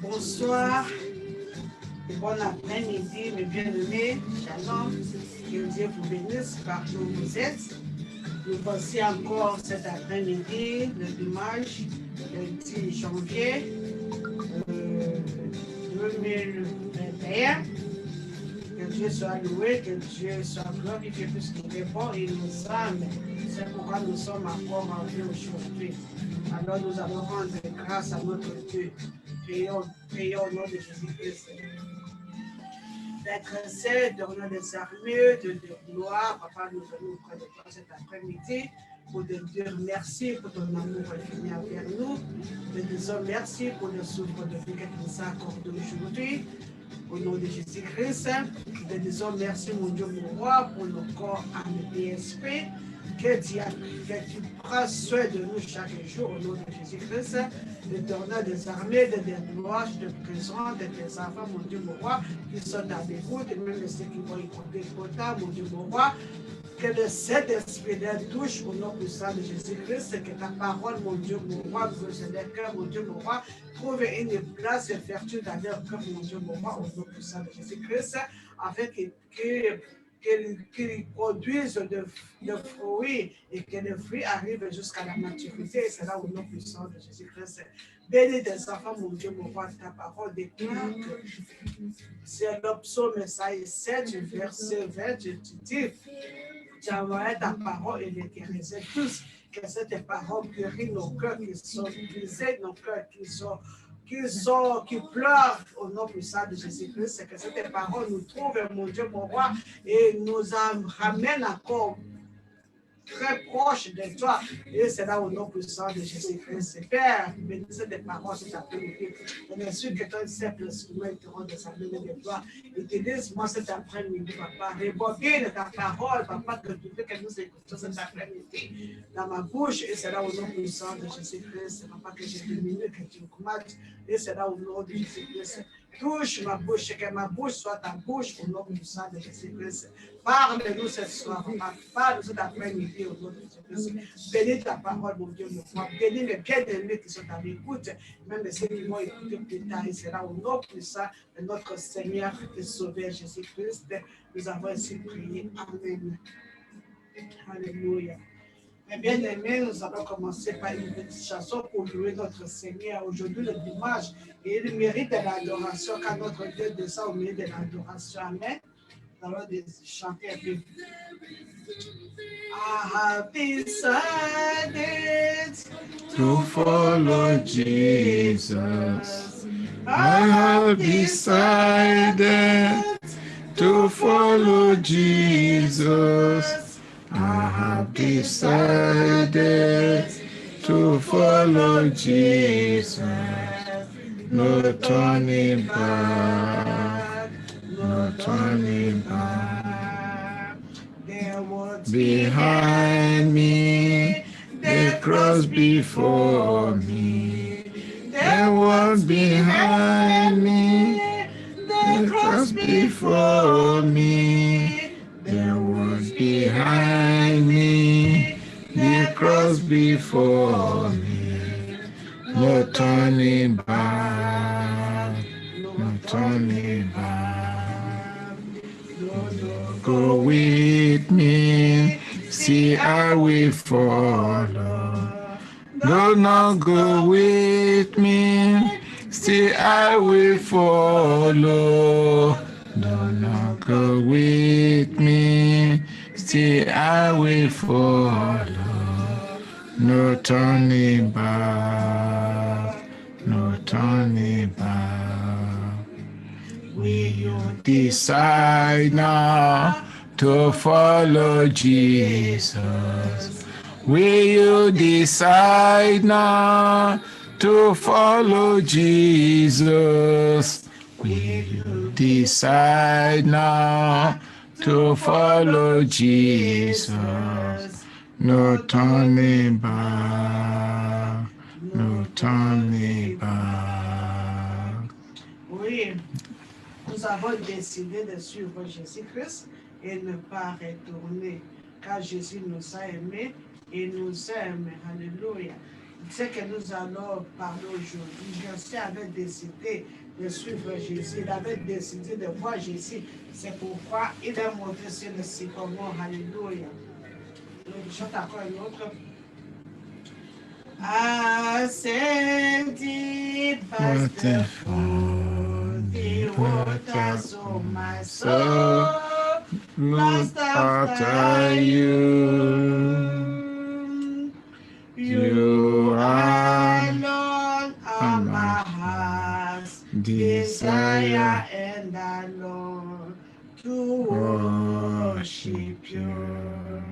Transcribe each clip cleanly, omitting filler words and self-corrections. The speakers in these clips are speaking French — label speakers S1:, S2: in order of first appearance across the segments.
S1: Bonsoir et bon après-midi, mes bien-aimés. Shalom. Que Dieu vous bénisse partout où vous êtes. Nous voici encore cet après-midi, le dimanche, le 10 janvier 2021. Que Dieu soit loué, que Dieu soit glorifié puisqu'il est bon et il nous aime. C'est pourquoi nous sommes encore en vie aujourd'hui. Alors nous allons rendre grâce à notre Dieu. Prions au nom de Jésus-Christ. D'être saint, de renom des armées, de gloire. Papa, nous venons auprès de toi cet après-midi pour te dire merci pour ton amour infini envers nous. Nous te disons merci pour le souffle de vie que tu nous as accordé aujourd'hui. Au nom de Jésus-Christ, nous te disons merci, mon Dieu, mon roi, pour le corps, âme et esprit. Que tu prends soin de nous chaque jour au nom de Jésus-Christ, l'éternel des armées, de gloire, de présence, de tes enfants, mon Dieu, mon roi, qui sont à l'écoute, et même ceux qui vont écouter pourtant, mon Dieu, mon roi, que le Saint-Esprit les touche au nom puissant de Jésus-Christ, que ta parole, mon Dieu, mon roi, brise les cœurs, mon Dieu, mon roi, trouve une place et vertu dans leur cœur, mon Dieu, mon roi, au nom puissant de Jésus-Christ, afin qu'ils produisent de fruits et que les fruits arrivent jusqu'à la maturité. Et c'est là au nom puissant de Jésus-Christ. Bénis tes enfants, mon Dieu, mon roi, ta parole déclare que c'est le psaume 7, verset 20, tu dis, tu as envoyé ta parole et les guérisait tous. Que cette parole guérit nos cœurs qui sont brisés, nos cœurs qui pleurent au nom puissant de Jésus-Christ. C'est que cette parole nous trouve, mon Dieu, mon roi, et nous ramène encore très proche de toi. Et c'est là au nom puissant de Jésus-Christ. Père, bénissez tes paroles cet après-midi. Bien sûr que ton simple instrument te des amenés de toi. Et te dis, moi cet après-midi, papa, rébobine ta parole, papa, que tu veux que nous écoutons cet après-midi dans ma bouche. Et c'est là au nom puissant de Jésus-Christ, papa, que je diminue, que tu augmentes. Et c'est là au nom de Jésus-Christ. Touche ma bouche, que ma bouche soit ta bouche au nom puissant de Jésus-Christ. Parle-nous cette soir, parle-nous cet après-midi au nom de Jésus-Christ. Bénis ta parole, mon Dieu, mon roi. Bénis mes bien-aimés qui sont à l'écoute, même ceux qui vont écouter plus tard. Et c'est là au nom puissant de notre Seigneur et Sauveur Jésus-Christ. Nous avons ainsi prié. Amen. Alléluia. Mes bien-aimés, nous allons commencer par une petite chanson pour louer notre Seigneur aujourd'hui, le dimanche. Et il mérite de l'adoration, car notre Dieu descend au milieu de l'adoration. Amen. Nous allons chanter un peu. I have decided
S2: to follow Jesus. I have decided to follow Jesus. I have decided to follow Jesus. No turning back, no turning back. Behind me, the cross before me. The world behind me, the cross before me. The world behind me, the cross before me. No turning back, no turning back. Go with me, see I will follow. Do not go with me, see I will follow. Do not go with me, see I will follow. No turning back, no turning back. Will you decide now to follow Jesus? Will you decide now to follow Jesus? Will you decide now to follow Jesus. No turning back, no turning back.
S1: Oui, nous avons décidé de suivre Jésus-Christ et ne pas retourner, car Jésus nous a aimés et nous aime. Alléluia. Ce que nous allons parler aujourd'hui, Jésus avait décidé de suivre Jésus, il avait décidé de voir Jésus. C'est pourquoi il est monté sur le sycomore. Alléluia. Je chante encore une autre. Ascended past the the waters of my soul, lost after you. You alone are my heart's desire, and I long to worship you.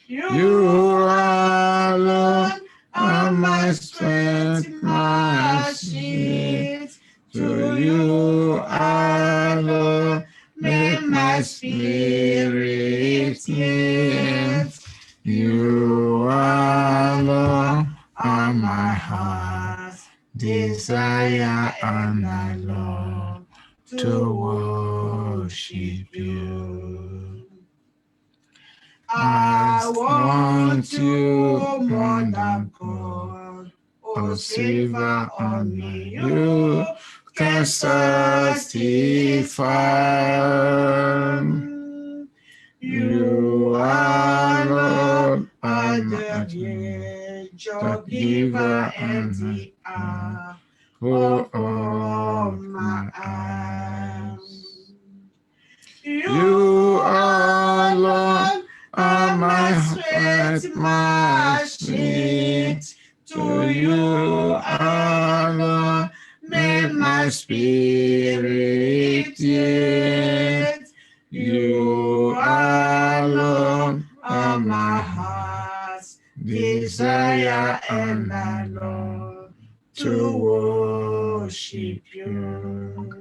S2: You alone are my strength, my shield. To you alone make my spirit yield. You alone are my heart's desire, and I long to worship you.
S1: I want you more than gold, oh silver only you can satisfy. You alone are the joy giver and the apple of my eyes. You alone are my strength, my strength. To you alone may my spirit yield. You alone are my heart's desire, and I long to worship you.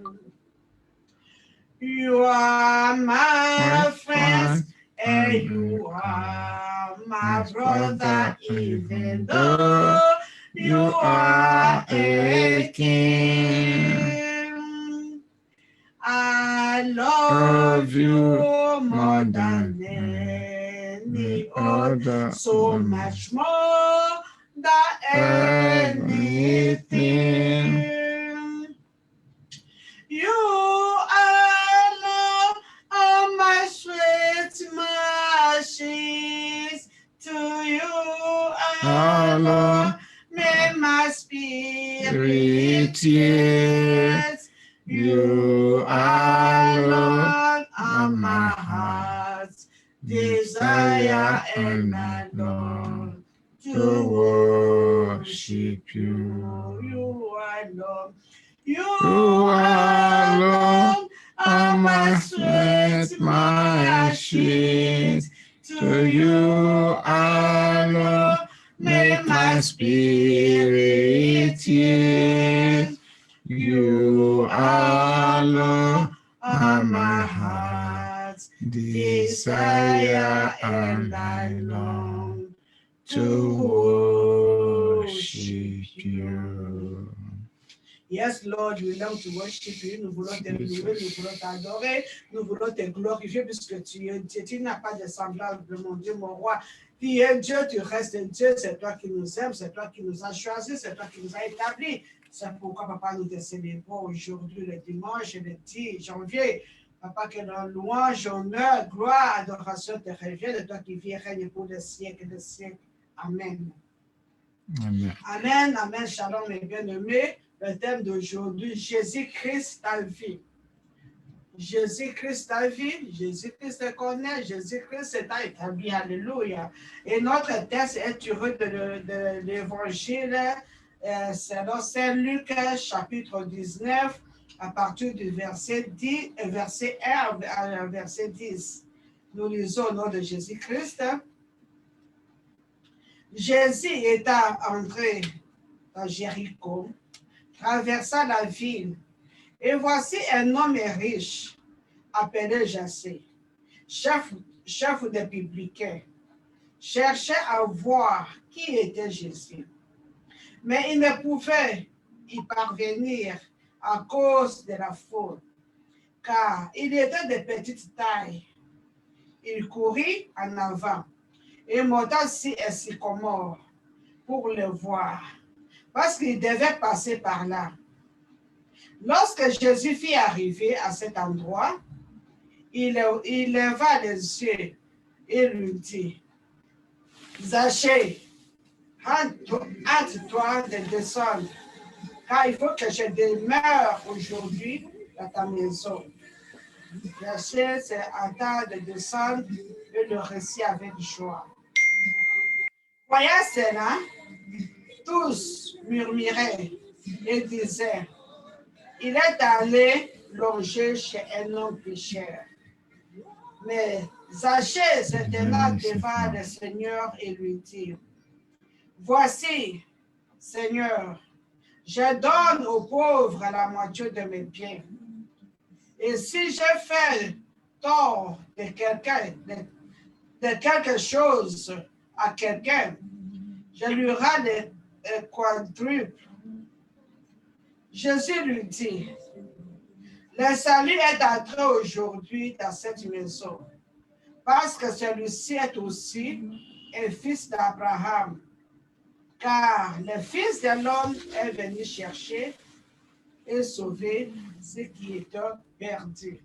S1: You are my friend, and you are my brother, even though you are a king. I love you more than any other, so much more than anything. You alone are my strength, my shield. To you alone may my spirit yield. You alone are my heart's desire, and I long to worship you. You alone. You alone are my strength, my shield. To you alone may my spirit yield. You alone are my heart's desire, and I long to worship you. Yes, Lord, we love to worship you. Nous voulons te louer, nous voulons t'adorer, nous voulons te glorifier puisque tu es Dieu. Tu n'as pas de semblable, mon Dieu, mon roi. Tu es Dieu, tu restes Dieu. C'est toi qui nous aimes, c'est toi qui nous as choisis, c'est toi qui nous as établis. C'est pourquoi, Papa, nous te célébrons aujourd'hui, le dimanche, le 10 janvier. Papa, que dans louange, honneur, gloire, adoration te revienne, de toi qui vis et règne pour des siècles et des siècles. Amen.
S2: Amen.
S1: Amen, amen, shalom, mes bien-aimés. Le thème d'aujourd'hui, Jésus-Christ ta vie. Jésus-Christ ta vie, Jésus-Christ te connaît, Jésus-Christ t'a établi, alléluia. Et notre texte est tiré de l'évangile selon Saint Luc, chapitre 19, à partir du verset 10, verset 1 à verset 10. Nous lisons au nom de Jésus-Christ. Jésus étant entré dans Jéricho, traversa la ville, et voici un homme riche, appelé Jassé, chef des publicains, cherchait à voir qui était Jésus. Mais il ne pouvait y parvenir à cause de la foule, car il était de petite taille. Il courut en avant et monta sur un sycomore pour le voir, parce qu'il devait passer par là. Lorsque Jésus fut arrivé à cet endroit, il leva les yeux et lui dit, Zachée, hâte-toi de descendre, car il faut que je demeure aujourd'hui dans ta maison. Zachée se hâta de descendre et le reçut avec joie. Voyant cela, tous murmuraient et disaient, il est allé loger chez un homme pécheur. Mais Zachée se tenant devant le Seigneur et lui dit, voici, Seigneur, je donne aux pauvres la moitié de mes biens. Et si je fais tort de quelque chose à quelqu'un, je lui rends le quadruple. Jésus lui dit, le salut est entré aujourd'hui dans cette maison, parce que celui-ci est aussi un fils d'Abraham, car le Fils de l'homme est venu chercher et sauver ce qui était perdu.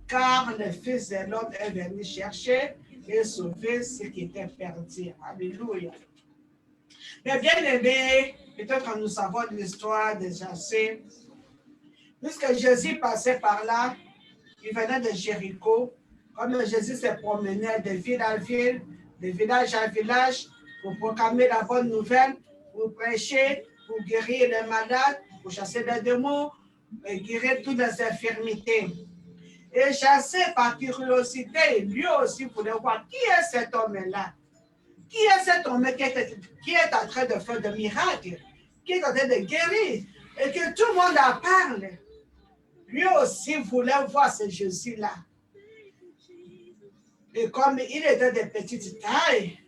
S1: Car le Fils de l'homme est venu chercher et sauver ce qui était perdu. Alléluia. Mais bien aimé, peut-être que nous savons l'histoire de Jassé. Puisque Jésus passait par là, il venait de Jéricho. Comme Jésus se promenait de ville en ville, de village en village, pour proclamer la bonne nouvelle, pour prêcher, pour guérir les malades, pour chasser les démons, et guérir toutes les infirmités. Et Jassé, par curiosité, lui aussi voulait voir qui est cet homme-là. Qui est cet homme qui est en train de faire des miracles, qui est en train de guérir, et que tout le monde en parle. Lui aussi voulait voir ce Jésus-là. Et comme il était de petite taille,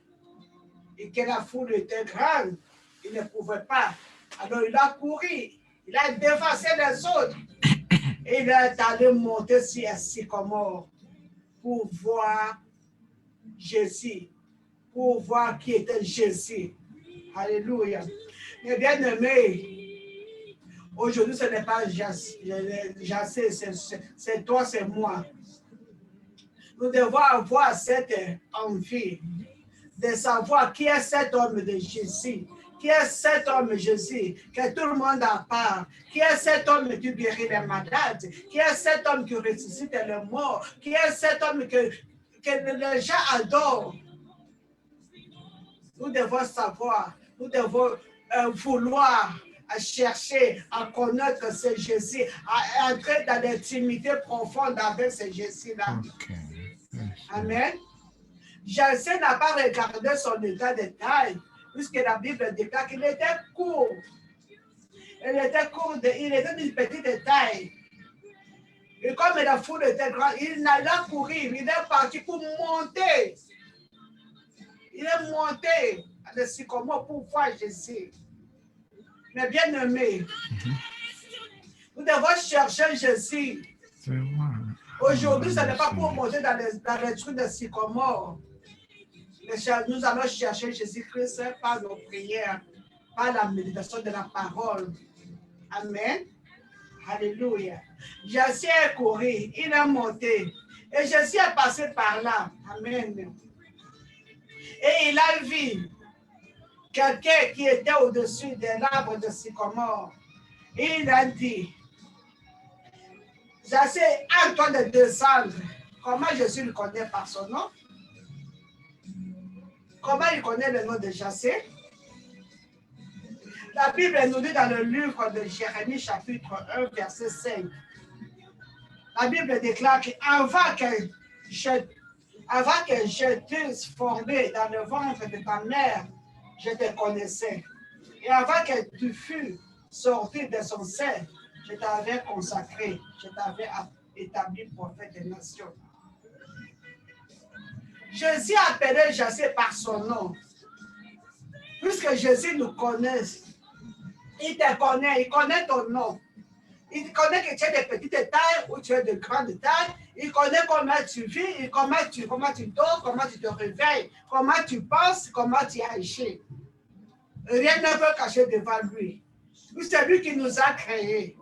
S1: et que la foule était grande, il ne pouvait pas. Alors il a couru, il a dévancé les autres, et il est allé monter sur un sycomore pour voir Jésus, pour voir qui était Jésus. Alléluia. Mais bien aimé, aujourd'hui ce n'est pas Jassé, c'est toi, c'est moi. Nous devons avoir cette envie de savoir qui est cet homme de Jésus. Qui est cet homme Jésus, que tout le monde en parle? Qui est cet homme qui guérit les malades? Qui est cet homme qui ressuscite les morts? Qui est cet homme que les gens adorent? Nous devons savoir, nous devons vouloir à chercher, à connaître ce Jésus, à entrer dans l'intimité profonde avec ce Jésus-là.
S2: Okay.
S1: Amen. Jassé n'a pas regardé son état de taille, puisque la Bible déclare qu'il était court. Il était d'une petite taille. Et comme la foule était grande, il n'allait courir, il est parti pour monter. Il est monté à le sycomore pour voir Jésus. Mais bien aimé, nous devons chercher Jésus. Aujourd'hui, ce n'est pas pour monter dans les trucs de sycomore. Nous allons chercher Jésus-Christ par nos prières, par la méditation de la parole. Amen. Alléluia. Jésus est couru, il est monté. Et Jésus est passé par là. Amen. Et il a vu quelqu'un qui était au-dessus de l'arbre de sycomore. Et il a dit, Jésus est en train de descendre. Comment Jésus le connaît par son nom? Comment il connaît le nom de Jassé? La Bible nous dit dans le livre de Jérémie, chapitre 1, verset 5. La Bible déclare qu'avant que je t'eusse formé dans le ventre de ta mère, je te connaissais. Et avant que tu fus sorti de son sein, je t'avais consacré, je t'avais établi prophète des nations. Jésus appelait Jacques par son nom. Puisque Jésus nous connaît, il te connaît, il connaît ton nom. Il connaît que tu es de petite taille ou tu es de grande taille. Il connaît comment tu vis, comment tu dors, comment tu te réveilles, comment tu penses, comment tu agis. Rien ne peut cacher devant lui. C'est lui qui nous a créés.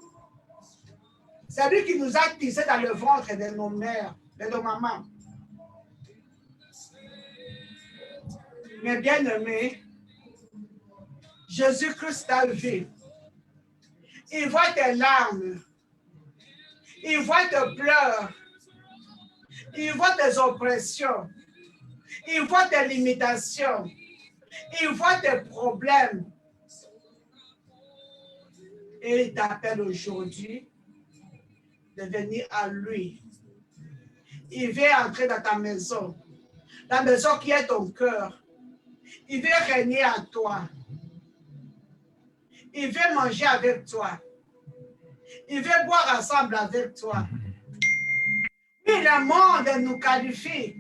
S1: C'est lui qui nous a tissés dans le ventre de nos mères, de nos mamans. Mais bien aimé, Jésus-Christ t'a vu. Il voit tes larmes. Il voit tes pleurs. Il voit tes oppressions. Il voit tes limitations. Il voit tes problèmes. Et il t'appelle aujourd'hui de venir à lui. Il veut entrer dans ta maison. La maison qui est ton cœur. Il veut régner à toi. Il veut manger avec toi. Il veut boire ensemble avec toi. Oui, le monde nous qualifie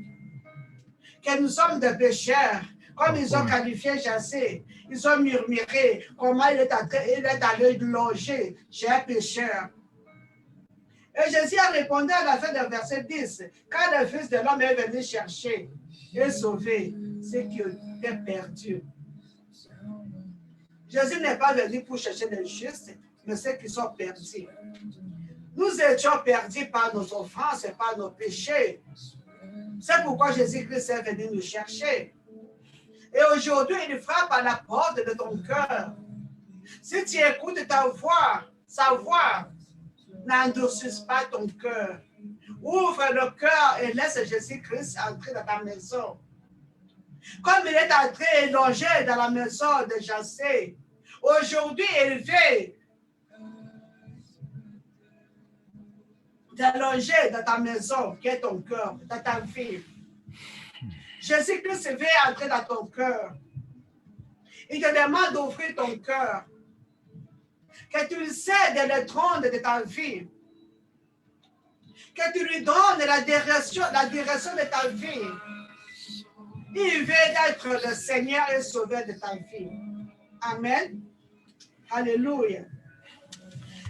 S1: que nous sommes des pécheurs. Comme ils ont qualifié Jacques, ils ont murmuré comment il est allé loger chez un pécheur. Et Jésus a répondu à la fin du verset 10, quand le Fils de l'homme est venu chercher et sauver ceux qui étaient perdus. Jésus n'est pas venu pour chercher les justes, mais ceux qui sont perdus. Nous étions perdus par nos offenses et par nos péchés. C'est pourquoi Jésus-Christ est venu nous chercher. Et aujourd'hui, il frappe à la porte de ton cœur. Si tu écoutes sa voix, n'endurcis pas ton cœur. Ouvre le cœur et laisse Jésus-Christ entrer dans ta maison. Comme il est entré et logé dans la maison de Jacques, aujourd'hui, il veut te loger dans ta maison, qui est ton cœur, dans ta vie. Jésus-Christ veut entrer dans ton cœur. Il te demande d'ouvrir ton cœur. Que tu lui cèdes le trône de ta vie. Que tu lui donnes la direction de ta vie. Il veut être le Seigneur et Sauveur de ta vie. Amen. Alléluia.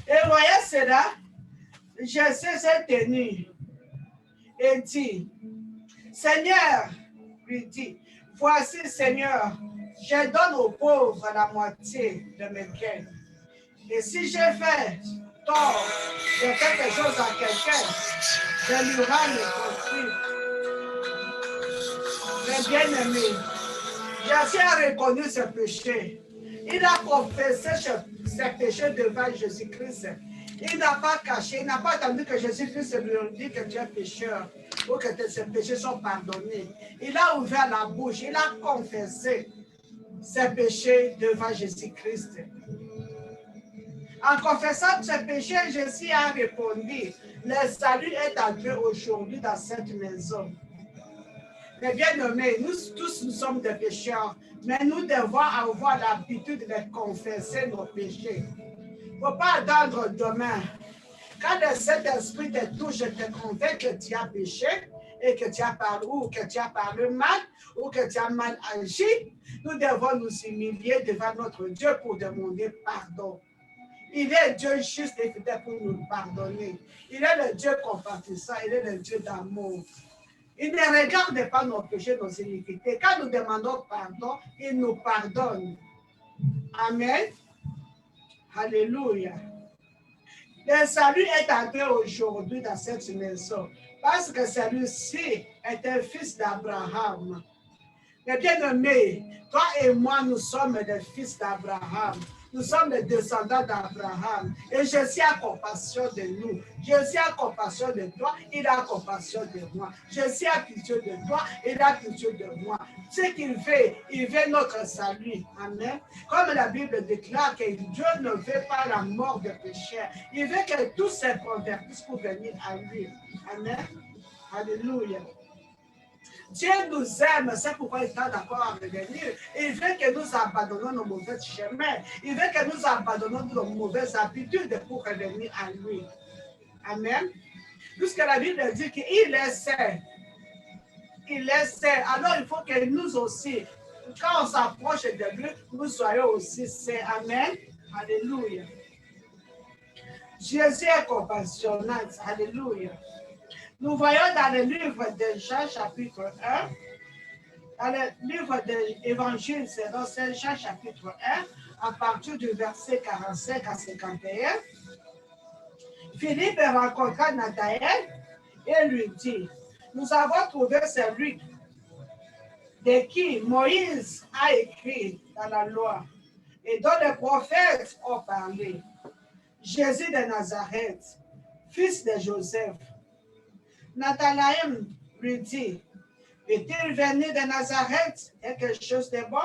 S1: Et voyez cela, Jésus s'est tenu et dit, Seigneur, lui dit, voici Seigneur, je donne aux pauvres la moitié de mes biens. Et si j'ai fait tort de quelque chose à quelqu'un, je lui rends le profit. Mais bien aimé, Jésus a reconnu ses péchés. Il a confessé ses péchés devant Jésus-Christ. Il n'a pas caché, il n'a pas attendu que Jésus-Christ lui dise que tu es pécheur ou que ses péchés sont pardonnés. Il a ouvert la bouche, il a confessé ses péchés devant Jésus-Christ. En confessant ses péchés, Jésus a répondu, le salut est entré aujourd'hui dans cette maison. Mais bien aimés, nous tous nous sommes des pécheurs, mais nous devons avoir l'habitude de confesser nos péchés. Il ne faut pas attendre demain. Quand le Saint-Esprit te touche et te convainc que tu as péché et que tu as parlé, ou que tu as parlé mal, ou que tu as mal agi, nous devons nous humilier devant notre Dieu pour demander pardon. Il est Dieu juste et fidèle pour nous pardonner. Il est le Dieu compatissant, il est le Dieu d'amour. Il ne regarde pas nos péchés, nos iniquités. Quand nous demandons pardon, il nous pardonne. Amen. Alléluia. Le salut est entré aujourd'hui dans cette maison parce que celui-ci est un fils d'Abraham. Mais bien aimé, toi et moi, nous sommes des fils d'Abraham. Nous sommes les descendants d'Abraham. Et Jésus a compassion de nous. Jésus a compassion de toi. Il a compassion de moi. Jésus a pitié de toi. Il a pitié de moi. Ce qu'il veut, il veut notre salut. Amen. Comme la Bible déclare que Dieu ne veut pas la mort des pécheurs. Il veut que tous se convertissent pour venir à lui. Amen. Alléluia. Dieu nous aime, c'est pourquoi il est d'accord à revenir. Il veut que nous abandonnons nos mauvais chemins. Il veut que nous abandonnons nos mauvaises habitudes pour revenir à lui. Amen. Puisque la Bible dit qu'il est saint. Il est saint. Alors il faut que nous aussi, quand on s'approche de lui, nous soyons aussi saints. Amen. Alléluia. Jésus est compassionné. Alléluia. Nous voyons dans le livre de Jean, chapitre 1, dans le livre de l'Évangile, c'est dans Saint Jean, chapitre 1, à partir du verset 45 à 51, Philippe rencontra Nathanaël et lui dit, nous avons trouvé celui de qui Moïse a écrit dans la loi et dont les prophètes ont parlé. Jésus de Nazareth, fils de Joseph. Nathanaël lui dit, est-il venu de Nazareth et quelque chose de bon?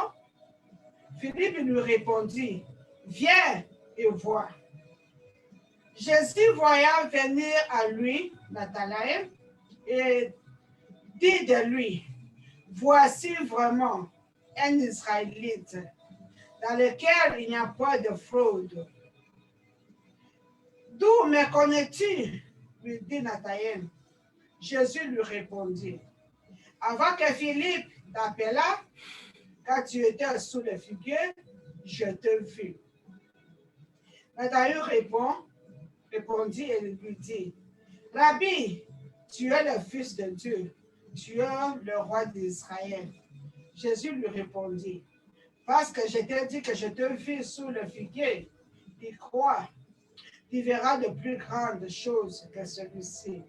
S1: Philippe lui répondit, viens et vois. Jésus voyant venir à lui, Nathanaël, et dit de lui, voici vraiment un Israélite dans lequel il n'y a pas de fraude. D'où me connais-tu? Lui dit Nathanaël. Jésus lui répondit, avant que Philippe t'appela, quand tu étais sous le figuier, je te vis. Nathanaël répondit et lui dit, Rabbi, tu es le Fils de Dieu, tu es le roi d'Israël. Jésus lui répondit, parce que je t'ai dit que je te vis sous le figuier, tu crois, tu verras de plus grandes choses que celui-ci.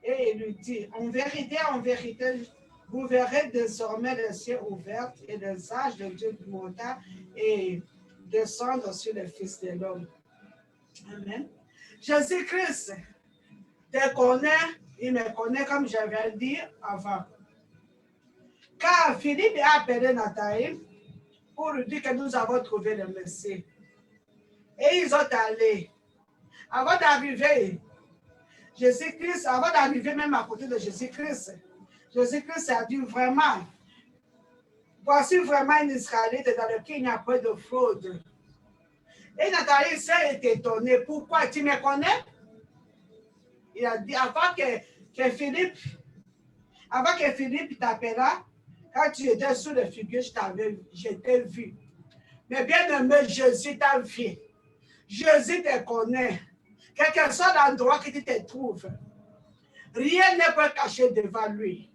S1: Et il lui dit, en vérité, vous verrez désormais les cieux ouverts et les anges de Dieu monter et descendre sur le Fils de l'homme. Amen. Jésus-Christ te connaît, il me connaît comme j'avais dit avant. Car Philippe a appelé Nathanaël pour lui dire que nous avons trouvé le Messie. Et ils ont allé. Avant d'arriver, Jésus-Christ, avant d'arriver même à côté de Jésus-Christ, Jésus-Christ a dit vraiment, voici vraiment un Israélite dans lequel il n'y a pas de fraude. Et Nathanaël s'est étonné. Pourquoi? Tu me connais? Il a dit, avant que Philippe t'appela, quand tu étais sous le figuier, je t'ai vu. Mais bien aimé, Jésus t'a vu. Jésus te connaît. Quel que soit l'endroit que tu te trouves, rien ne peut cacher devant lui.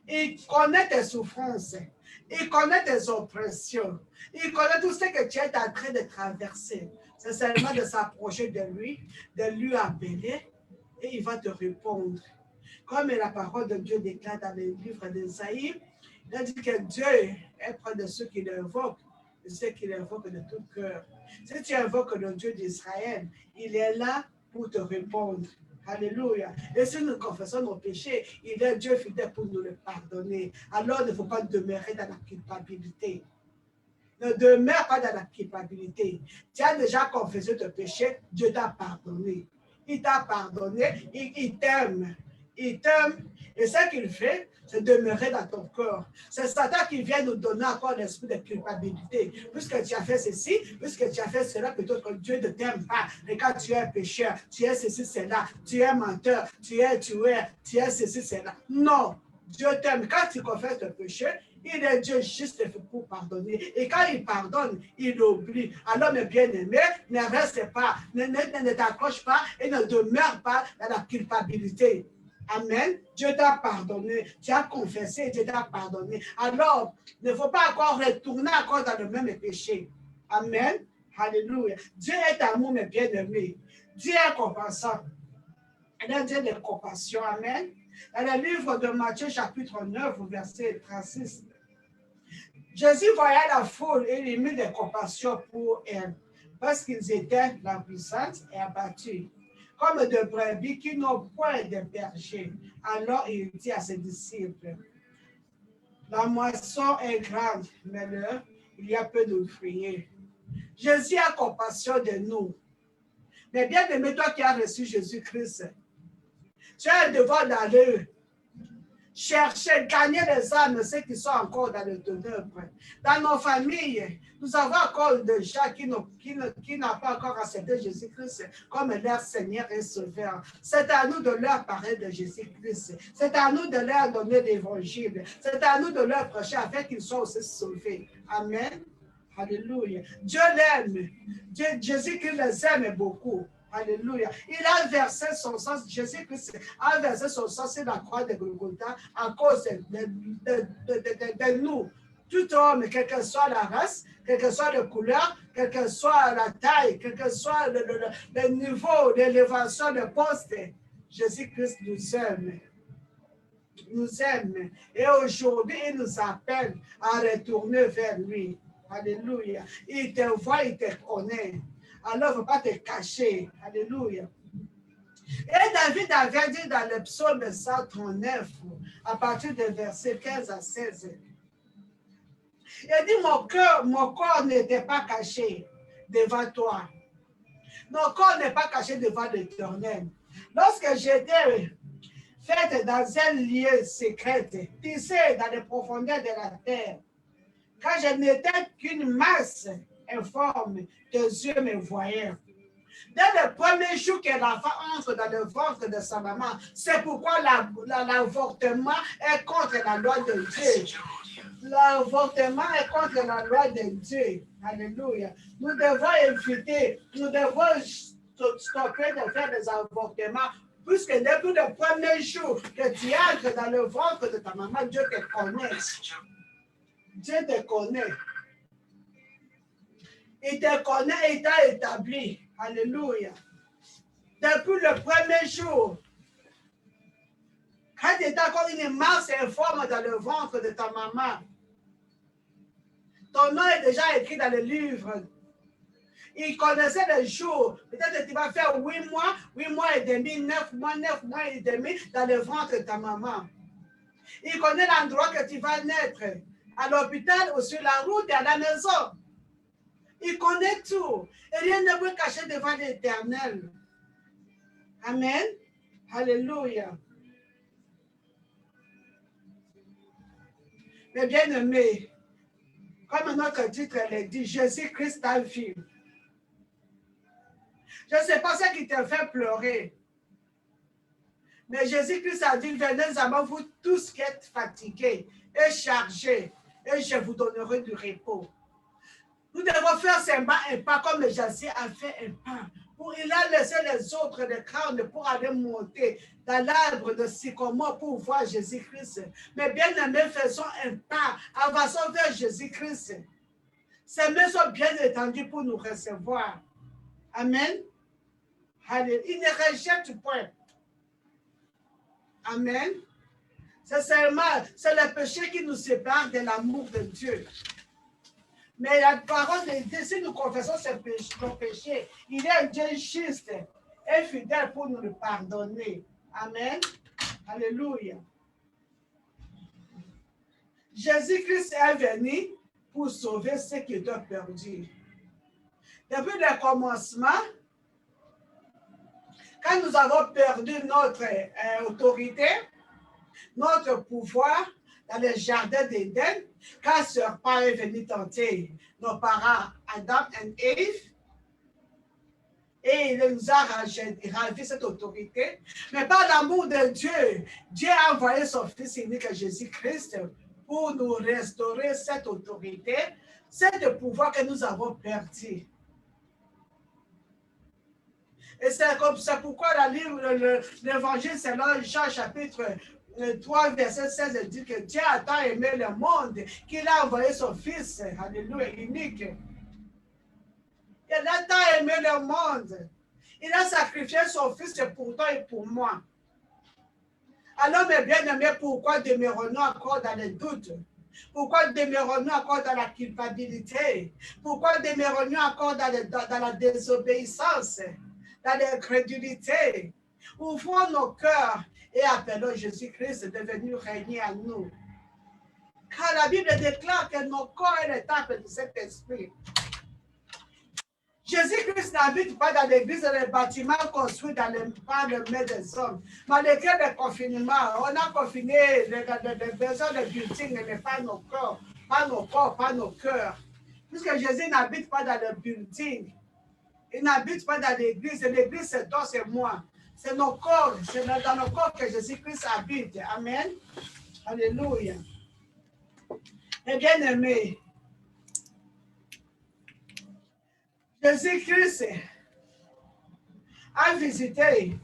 S1: Il connaît tes souffrances. Il connaît tes oppressions. Il connaît tout ce que tu es en train de traverser. C'est seulement de s'approcher de lui appeler, et il va te répondre. Comme la parole de Dieu déclare dans le livre d'Ésaïe, il a dit que Dieu est près de ceux qui l'invoquent, de ceux qui l'invoquent de tout cœur. Si tu invoques le Dieu d'Israël, il est là pour te répondre. Alléluia. Et si nous confessons nos péchés, il est Dieu fidèle pour nous le pardonner. Alors, il ne faut pas demeurer dans la culpabilité. Ne demeure pas dans la culpabilité. Tu as déjà confessé tes péchés, Dieu t'a pardonné. Il t'a pardonné, il t'aime. Il t'aime. Et ce qu'il fait, c'est demeurer dans ton corps. C'est Satan qui vient nous donner encore l'esprit de culpabilité. Puisque tu as fait ceci, puisque tu as fait cela, peut-être que Dieu ne t'aime pas. Et quand tu es pécheur, tu es ceci, cela, tu es menteur, tu es tueur, tu es ceci, cela. Non, Dieu t'aime. Quand tu confesses tes péchés, il est Dieu juste pour pardonner. Et quand il pardonne, il oublie. Alors, mes bien-aimés, ne reste pas, ne t'accroche pas et ne demeure pas dans la culpabilité. Amen. Dieu t'a pardonné. Tu as confessé, Dieu t'a pardonné. Alors, il ne faut pas encore retourner encore dans le même péché. Amen. Alléluia. Dieu est amour, mes bien-aimés. Dieu est compassion. Il est Dieu de compassion. Amen. Dans le livre de Matthieu, chapitre 9, verset 36, Jésus voyait la foule et il mit de compassion pour elle, parce qu'ils étaient languissantes et abattus, comme de brebis qui n'ont point de berger. Alors il dit à ses disciples, la moisson est grande, mais l'heure, il y a peu d'ouvriers. Jésus a compassion de nous. Mais bien aimé, toi qui as reçu Jésus-Christ, tu as le devoir d'aller chercher, gagner les âmes, ceux qui sont encore dans le ténèbres. Dans nos familles, nous avons encore des gens qui n'ont pas encore accepté Jésus-Christ comme leur Seigneur et Sauveur. C'est à nous de leur parler de Jésus-Christ. C'est à nous de leur donner l'Évangile. C'est à nous de leur prêcher afin qu'ils soient aussi sauvés. Amen. Alléluia. Dieu l'aime. Jésus-Christ les aime beaucoup. Alléluia. Il a versé son sang, Jésus-Christ a versé son sang sur la croix de Golgotha à cause de nous. Tout homme, quelle que soit la race, quelle que soit la couleur, quelle que soit la taille, quel que soit le niveau d'élévation, de poste, Jésus-Christ nous aime. Nous aime. Et aujourd'hui, il nous appelle à retourner vers lui. Alléluia. Il te voit, il te connaît. Alors, il ne faut pas te cacher. Alléluia. Et David avait dit dans le psaume 139, à partir du verset 15 à 16, il dit, mon corps n'était pas caché devant toi. Mon corps n'est pas caché devant l'Éternel. Lorsque j'étais faite dans un lieu secret, tissé dans les profondeurs de la terre, quand je n'étais qu'une masse informe, tes yeux me voyaient. Dès le premier jour que l'enfant entre dans le ventre de sa maman, c'est pourquoi l'avortement est contre la loi de Dieu. L'avortement est contre la loi de Dieu. Alléluia. Nous devons éviter, nous devons stopper de faire des avortements, puisque depuis le premier jour que tu entres dans le ventre de ta maman, Dieu te connaît. Dieu te connaît. Il te connaît et il t'a établi. Alléluia. Depuis le premier jour, quand tu étais encore une masse informe dans le ventre de ta maman, ton nom est déjà écrit dans le livre. Il connaissait les jours. Peut-être que tu vas faire 8 mois et demi, 9 mois et demi dans le ventre de ta maman. Il connaît l'endroit que tu vas naître, à l'hôpital ou sur la route et à la maison. Il connaît tout. Et rien ne peut cacher devant l'Éternel. Amen. Alléluia. Mais bien aimé, comme notre titre le dit, Jésus-Christ t'a vu. Je ne sais pas ce qui te fait pleurer. Mais Jésus-Christ a dit, venez à moi, vous tous qui êtes fatigués et chargés, et je vous donnerai du repos. Nous devons faire un pas comme Jésus a fait un pas. Il a laissé les autres de crâne pour aller monter dans l'arbre de sycomore pour voir Jésus-Christ. Mais bien aimés, faisons un pas, avançons vers Jésus-Christ. Ses mains sont bien étendues pour nous recevoir. Amen. Allez, il ne rejette point. Amen. C'est le péché qui nous sépare de l'amour de Dieu. Mais la parole de Dieu, si nous confessons nos péchés, il est un Dieu juste et fidèle pour nous le pardonner. Amen. Alléluia. Jésus-Christ est venu pour sauver ceux qui étaient perdus. Depuis le commencement, quand nous avons perdu notre autorité, notre pouvoir dans le jardin d'Éden, quand ce serpent est venu tenter nos parents Adam et Ève, et il nous a ravi cette autorité. Mais par l'amour de Dieu, Dieu a envoyé son Fils unique Jésus-Christ pour nous restaurer cette autorité, cet pouvoir que nous avons perdu. Et c'est pourquoi l'évangile selon Jean chapitre 3, verset 16 dit que Dieu a tant aimé le monde qu'il a envoyé son Fils, alléluia, unique. Il a tant aimé le monde. Il a sacrifié son Fils pour toi et pour moi. Alors, mes bien-aimés, pourquoi demeurons-nous encore dans les doutes? Pourquoi demeurons-nous encore dans la culpabilité? Pourquoi demeurons-nous encore dans la désobéissance, dans l'incrédulité? Ouvrons nos cœurs et appelons Jésus-Christ de venir régner en nous. Car la Bible déclare que nos corps est le temple de cet esprit. Jésus-Christ n'habite pas dans l'église, dans les bâtiments construits par les mains des hommes. Malgré le confinement, on a confiné les besoins de building, mais pas nos corps, pas nos corps, pas nos cœurs. Puisque Jésus n'habite pas dans le building, il n'habite pas dans l'église, l'église c'est toi, c'est moi. C'est nos corps, c'est dans nos corps que Jésus-Christ habite. Amen. Alléluia. Et bien aimé, Jésus-Christ a visité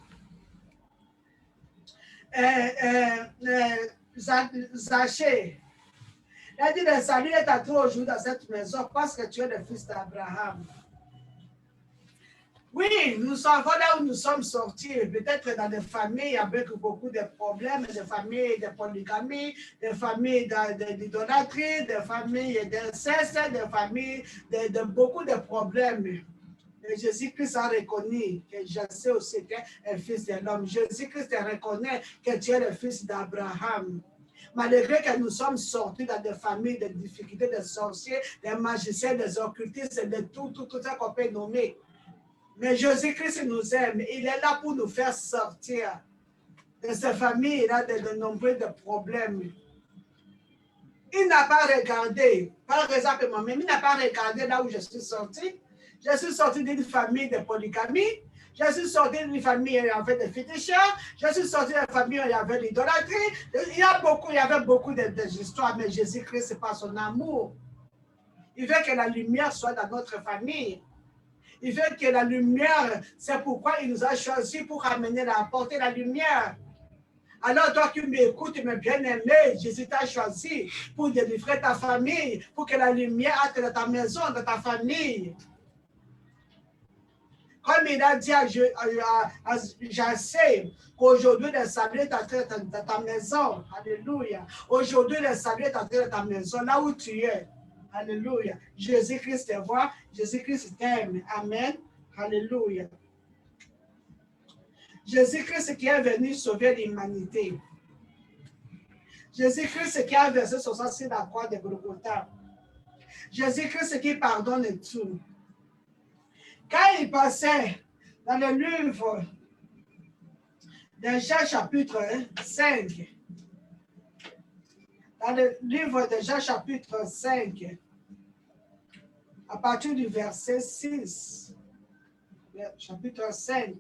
S1: Zachée. Il a dit, le salut est à toi aujourd'hui dans cette maison parce que tu es le fils d'Abraham. Oui, nous savons là où nous sommes sortis, peut-être dans des familles avec beaucoup de problèmes, des familles de polygamie, des familles d'idolâtrie, des familles d'inceste, des familles de beaucoup de problèmes. Et Jésus-Christ a reconnu que je sais aussi que tu es le fils de l'homme. Jésus-Christ reconnaît que tu es le fils d'Abraham. Malgré que nous sommes sortis dans des familles de difficultés, des sorciers, des magiciens, des occultistes, de tout ça qu'on peut nommer. Mais Jésus-Christ nous aime. Il est là pour nous faire sortir de ces familles-là, de nombreux problèmes. Il n'a pas regardé, par exemple moi-même, il n'a pas regardé là où je suis sortie. Je suis sortie d'une famille de polygamie. Je suis sortie d'une famille où il y avait des féticheurs. Je suis sortie d'une famille où il y avait l'idolâtrie. Il y avait beaucoup d'histoires, mais Jésus-Christ, par son amour, il veut que la lumière soit dans notre famille. Il veut que la lumière, c'est pourquoi il nous a choisis pour apporter la lumière. Alors toi qui m'écoutes, mes bien-aimés, Jésus t'a choisi pour délivrer ta famille, pour que la lumière entre dans ta maison, dans ta famille. Comme il a dit à Jacé, qu'aujourd'hui le salut est entré dans ta maison. Alléluia. Aujourd'hui le salut est entré dans ta maison, là où tu es. Alléluia. Jésus-Christ te voit, Jésus-Christ t'aime. Amen. Alléluia. Jésus-Christ qui est venu sauver l'humanité. Jésus-Christ qui a versé son sang sur la croix de Golgotha. Jésus-Christ qui pardonne tout. Quand il passait dans le livre de Jean chapitre 5, dans le livre de Jean chapitre 5, à partir du verset 6, chapitre 5.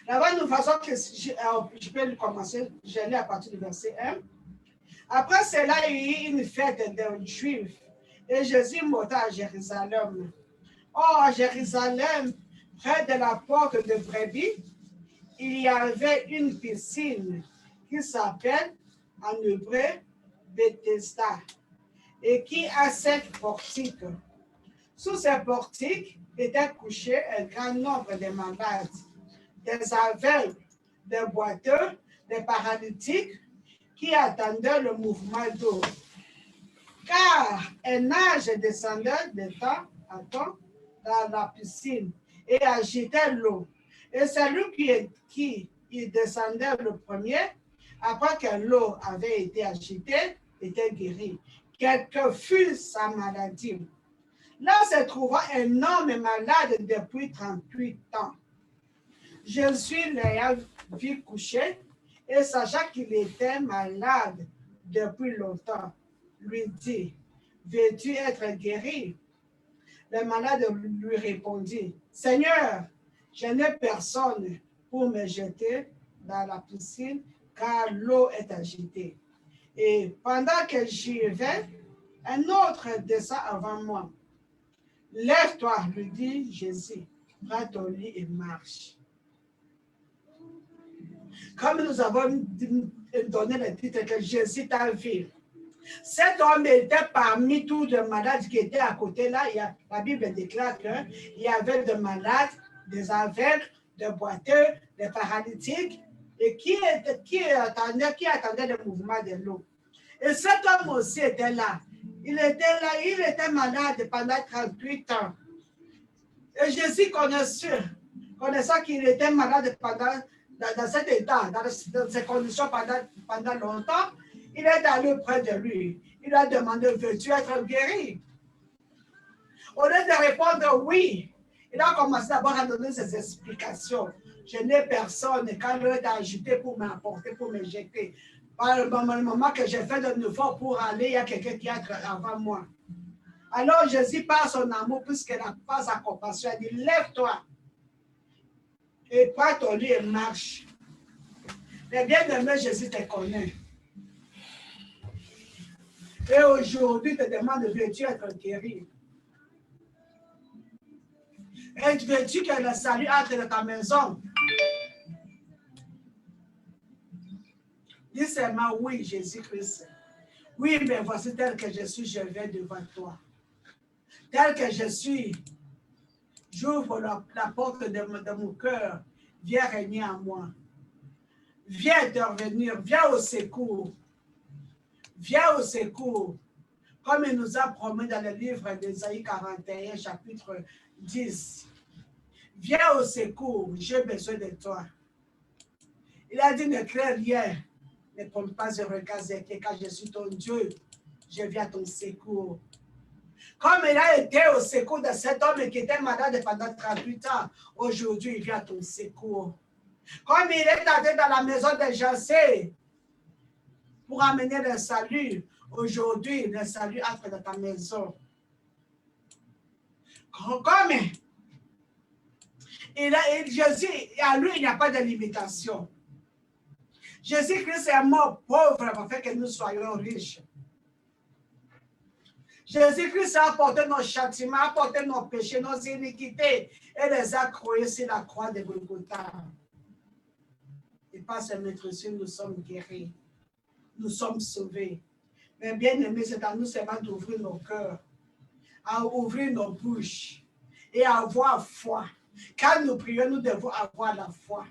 S1: Là-bas, de façon que je peux commencer, je lis à partir du verset 1. Après cela, il y eut une fête des Juifs et Jésus monta à Jérusalem. Or, à Jérusalem, près de la porte de Brebis, il y avait une piscine qui s'appelle en hébreu Bethesda et qui a 7 portiques. Sous ces portiques étaient couchés un grand nombre de malades, des aveugles, des boiteux, des paralytiques qui attendaient le mouvement d'eau. Car un nage descendait de temps à temps dans la piscine et agitait l'eau. Et celui qui y descendait le premier, après que l'eau avait été agitée, était guéri. Quelle que fût sa maladie. Là se trouva un homme malade depuis 38 ans. Jésus l'ayant vu coucher et sachant qu'il était malade depuis longtemps, lui dit, veux-tu être guéri? Le malade lui répondit, Seigneur, je n'ai personne pour me jeter dans la piscine car l'eau est agitée. Et pendant que j'y vais, un autre descend avant moi. Lève-toi, lui dit Jésus, prends ton lit et marche. Comme nous avons donné le titre que Jésus t'a vu, cet homme était parmi tous les malades qui étaient à côté là. La Bible déclare qu'il y avait des malades, des aveugles, des boiteux, des paralytiques, et qui attendaient le mouvement de l'eau. Et cet homme aussi était là. Il était malade pendant 38 ans. Et Jésus connaissant qu'il était malade dans cet état, dans ces conditions pendant longtemps, il est allé près de lui. Il a demandé, veux-tu être guéri? Au lieu de répondre oui, il a commencé d'abord à donner ses explications. Je n'ai personne. Quand l'eau est agitée pour m'apporter, pour me jeter. Par le moment que j'ai fait de nouveau pour aller, il y a quelqu'un qui est avant moi. Alors Jésus, par son amour, puisqu'il n'a pas sa compassion, il dit, lève-toi et prends ton lit et marche. Les bien-aimés, Jésus te connaît. Et aujourd'hui, te demande, veux-tu être guéri? Et veux-tu que le salut entre dans ta maison? Dis seulement oui, Jésus-Christ. Oui, mais voici tel que je suis, je vais devant toi. Tel que je suis, j'ouvre la porte de mon cœur. Viens régner en moi. Viens intervenir, viens au secours. Viens au secours. Comme il nous a promis dans le livre d'Ésaïe 41, chapitre 10. Viens au secours, j'ai besoin de toi. Il a dit, ne crains rien, ne prends pas de regard inquiet, car je suis ton Dieu, je viens à ton secours. Comme il a été au secours de cet homme qui était malade pendant 38 ans, aujourd'hui il vient à ton secours. Comme il est allé dans la maison de Jacé pour amener le salut, aujourd'hui le salut entre dans ta maison. Comme Jésus, à lui, il n'y a pas de limitation. Jésus-Christ est mort pauvre pour faire que nous soyons riches. Jésus-Christ a apporté nos châtiments, a apporté nos péchés, nos iniquités et les a croyés sur la croix de Golgotha. Et par ce maître, nous sommes guéris. Nous sommes sauvés. Mais bien aimé, c'est à nous seulement d'ouvrir nos cœurs, à ouvrir nos bouches et à avoir foi. Quand nous prions, nous devons avoir la foi.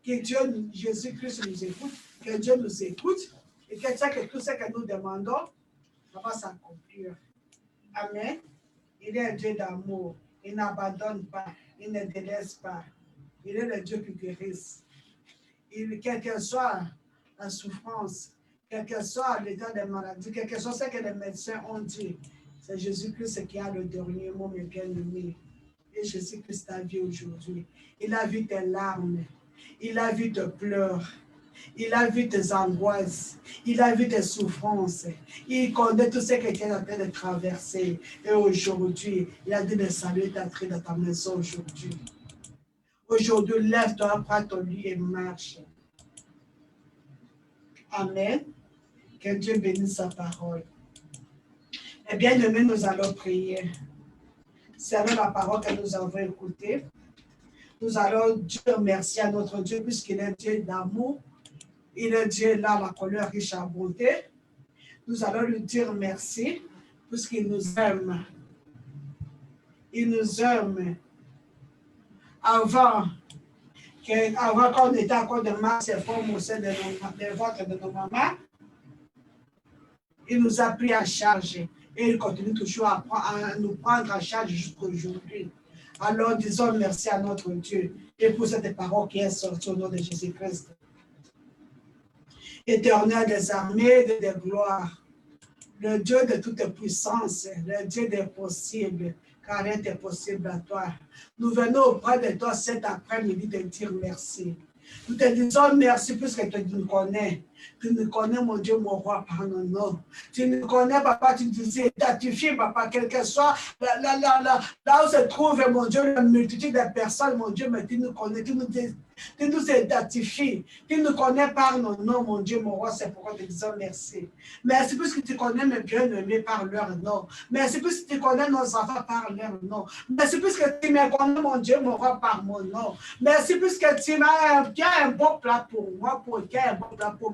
S1: Que Dieu, Jésus-Christ nous écoute, que Dieu nous écoute et que tout ce que nous demandons, ça va s'accomplir. Amen. Il est un Dieu d'amour. Il n'abandonne pas. Il ne délaisse pas. Il est le Dieu qui guérisse. Quelle que soit la souffrance, quel que soit l'état des maladies, quel que soit ce que les médecins ont dit, c'est Jésus-Christ qui a le dernier mot, mes bien-aimés. Et Jésus-Christ a vu aujourd'hui. Il a vu tes larmes. Il a vu tes pleurs. Il a vu tes angoisses. Il a vu tes souffrances. Il connaît tout ce que tu es en train de traverser. Et aujourd'hui, il a dit de saluer ta entrée dans ta maison aujourd'hui. Aujourd'hui, lève-toi, prends ton lit et marche. Amen. Que Dieu bénisse sa parole. Eh bien, demain, nous allons prier. Selon la parole que nous avons écoutée, nous allons dire merci à notre Dieu puisqu'il est Dieu d'amour. Il est Dieu là, la colère riche en bonté. Nous allons lui dire merci puisqu'il nous aime. Il nous aime. Avant qu'on était encore de masse et forme au sein de ventre de nos mamans, il nous a pris en charge et il continue toujours à nous prendre en charge jusqu'à aujourd'hui. Alors disons merci à notre Dieu et pour cette parole qui est sortie au nom de Jésus-Christ. Éternel des armées, des gloires, le Dieu de toute puissance, le Dieu des possibles, car rien n'est possible à toi. Nous venons auprès de toi cet après-midi te dire merci. Nous te disons merci puisque tu nous connais. Tu nous connais, mon Dieu, mon roi, par nos noms. Tu nous connais, papa, tu nous identifies, papa, quel que soit là où se trouve, mon Dieu, la multitude de personnes, mon Dieu, mais tu nous connais, tu nous identifies, tu nous connais par nos noms, mon Dieu, mon roi, c'est pourquoi nous te disons merci. Merci puisque tu connais mes bien-aimés par leur nom. Merci puisque tu connais nos enfants par leur nom. Merci puisque tu me connais, mon Dieu, mon roi, par mon nom. Merci puisque tu as un bon plat pour moi, tu as un bon plat pour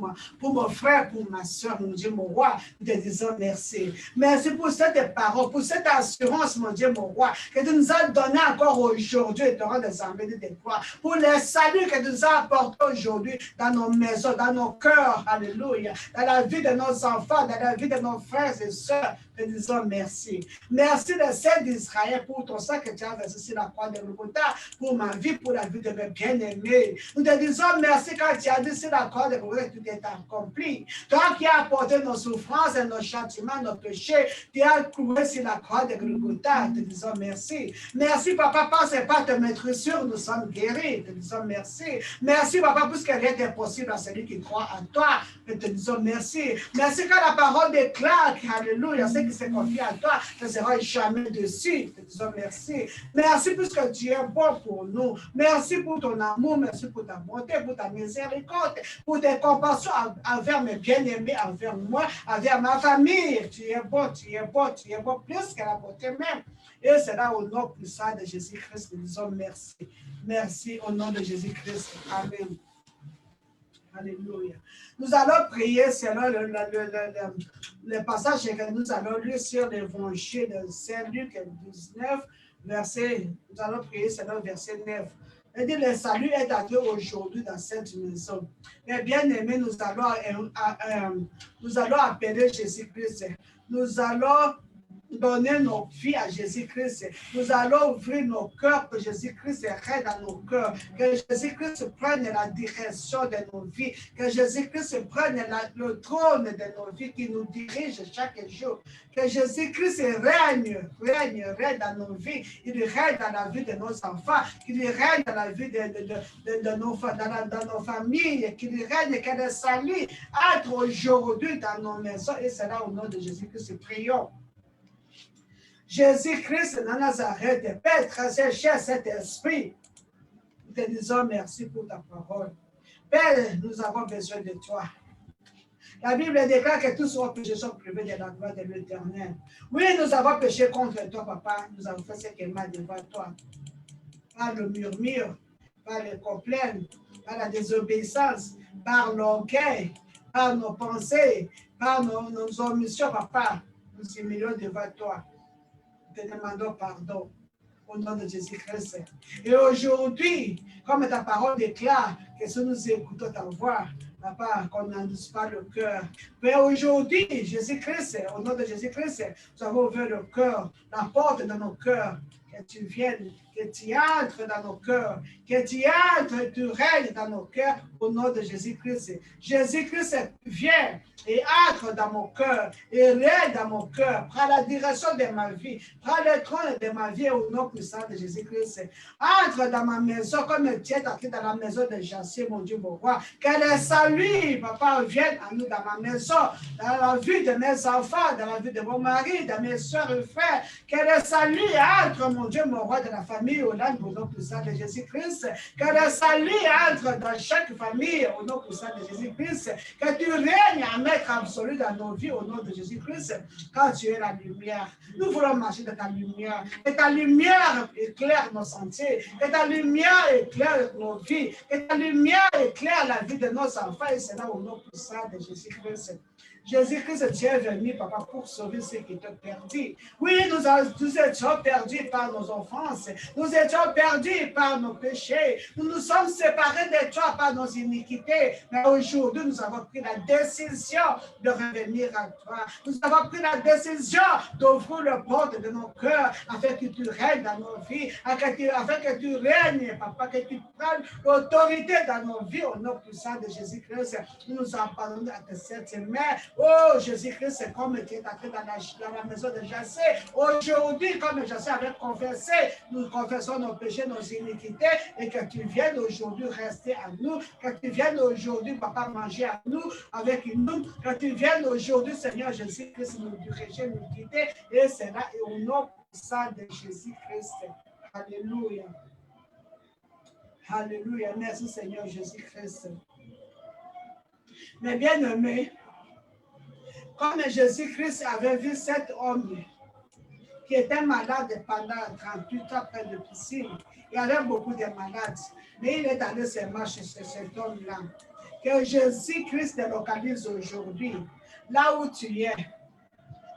S1: mon frère, pour ma soeur, mon Dieu, mon roi. Nous te disons merci. Merci pour cette parole, pour cette assurance, mon Dieu, mon roi, que tu nous as donné encore aujourd'hui et tu auras des armées de tes gloires. Pour les saluts que tu nous as apportés aujourd'hui dans nos maisons, dans nos cœurs, alléluia, dans la vie de nos enfants, dans la vie de nos frères et sœurs. Nous te disons merci. Merci de celle d'Israël pour ton sang que tu as versé sur la croix de Golgotha, pour ma vie, pour la vie de mes bien-aimés. Nous te disons merci quand tu as dit sur la croix de Golgotha que tu t'es est accompli. Toi qui as apporté nos souffrances et nos châtiments, nos péchés, tu as cloué sur la croix de Golgotha. Te disons merci. Merci, papa, parce que par ta maîtrisure, nous sommes guéris. Te disons merci. Merci, papa, puisque rien n'est possible à celui qui croit en toi. Nous te disons merci. Merci quand la parole déclare alléluia, ceux qui se confient à toi ne seront jamais dessus. Nous te disons merci. Merci puisque tu es bon pour nous. Merci pour ton amour, merci pour ta bonté, pour ta miséricorde, pour tes compassions envers mes bien-aimés, envers moi, envers ma famille. Tu es bon, tu es bon, tu es bon, plus que la bonté même. Et c'est là au nom puissant de Jésus-Christ que nous disons merci. Merci au nom de Jésus-Christ. Amen. Alléluia. Nous allons prier selon le passage que nous allons lire sur l'évangile de Saint-Luc 19, verset, nous allons prier selon verset 9. Il dit, le salut est à Dieu aujourd'hui dans cette maison. Mais bien aimé, nous allons appeler Jésus-Christ. Nous allons donner nos vies à Jésus-Christ. Nous allons ouvrir nos cœurs, que Jésus-Christ règne dans nos cœurs, que Jésus-Christ prenne la direction de nos vies, que Jésus-Christ prenne le trône de nos vies qui nous dirige chaque jour, que Jésus-Christ règne dans nos vies, il règne dans la vie de nos enfants, qu'il règne dans la vie de nos familles, qu'il règne, que le salut entre aujourd'hui dans nos maisons, et c'est là au nom de Jésus-Christ, prions. Jésus-Christ de Nazareth, Père très cher Saint-Esprit, nous te disons merci pour ta parole. Père, nous avons besoin de toi. La Bible déclare que tous nos péchés sont privés de la gloire de l'Éternel. Oui, nous avons péché contre toi, papa. Nous avons fait ce qui est mal devant toi. Par le murmure, par les complaintes, par la désobéissance, par l'orgueil, par nos pensées, par nos omissions, papa. Nous humilions devant toi. Te demandons pardon au nom de Jésus-Christ. Et aujourd'hui, comme ta parole déclare que si nous écoutons ta voix, papa, qu'on n'endouce pas le cœur. Mais aujourd'hui, Jésus-Christ, au nom de Jésus-Christ, nous avons ouvert le cœur, la porte de nos cœurs, que tu viennes, que tu entres dans nos cœurs, que tu entres, tu règnes dans nos cœurs, au nom de Jésus-Christ. Jésus-Christ vient et entre dans mon cœur, et règne dans mon cœur, prends la direction de ma vie, prends le trône de ma vie au nom puissant de Jésus-Christ. Entre dans ma maison comme tu es entré dans la maison de Jassé, mon Dieu, mon roi. Que le salut, papa, vienne à nous dans ma maison, dans la vie de mes enfants, dans la vie de mon mari, de mes soeurs et frères. Que le salut entre, mon Dieu, mon roi, de la famille, au nom puissant de Jésus-Christ. Que le salut entre dans chaque famille, au nom puissant de Jésus-Christ. Que tu règnes à maître absolu dans nos vies, au nom de Jésus-Christ, quand tu es la lumière. Nous voulons marcher dans ta lumière. Que ta lumière éclaire nos sentiers. Que ta lumière éclaire nos vies. Que ta lumière éclaire la vie de nos enfants. Et c'est là au nom puissant de Jésus-Christ. Jésus-Christ, tu es venu, papa, pour sauver ceux qui t'ont perdu. Oui, nous étions perdus par nos offenses. Nous étions perdus par nos péchés. Nous nous sommes séparés de toi par nos iniquités. Mais aujourd'hui, nous avons pris la décision de revenir à toi. Nous avons pris la décision d'ouvrir le porte de nos cœurs afin que tu règnes dans nos vies, afin que tu règnes, papa, que tu prennes l'autorité dans nos vies au nom puissant de Jésus-Christ. Nous nous abandonnons à tes saintes mains. Oh, Jésus-Christ, c'est comme tu es entré dans la maison de Jassé. Aujourd'hui, comme Jassé avait confessé, nous confessons nos péchés, nos iniquités, et que tu viennes aujourd'hui rester à nous, que tu viennes aujourd'hui, papa, manger à nous, avec nous, que tu viennes aujourd'hui, Seigneur Jésus-Christ, nous diriger, nous guider, et c'est là, et au nom puissant de Jésus-Christ. Alléluia. Alléluia. Merci, Seigneur Jésus-Christ. Mais bien aimé, comme Jésus-Christ avait vu cet homme qui était malade pendant 38 ans près de piscine, il y avait beaucoup de malades, mais il est allé se marcher chez cet homme-là. Que Jésus-Christ te localise aujourd'hui, là où tu es,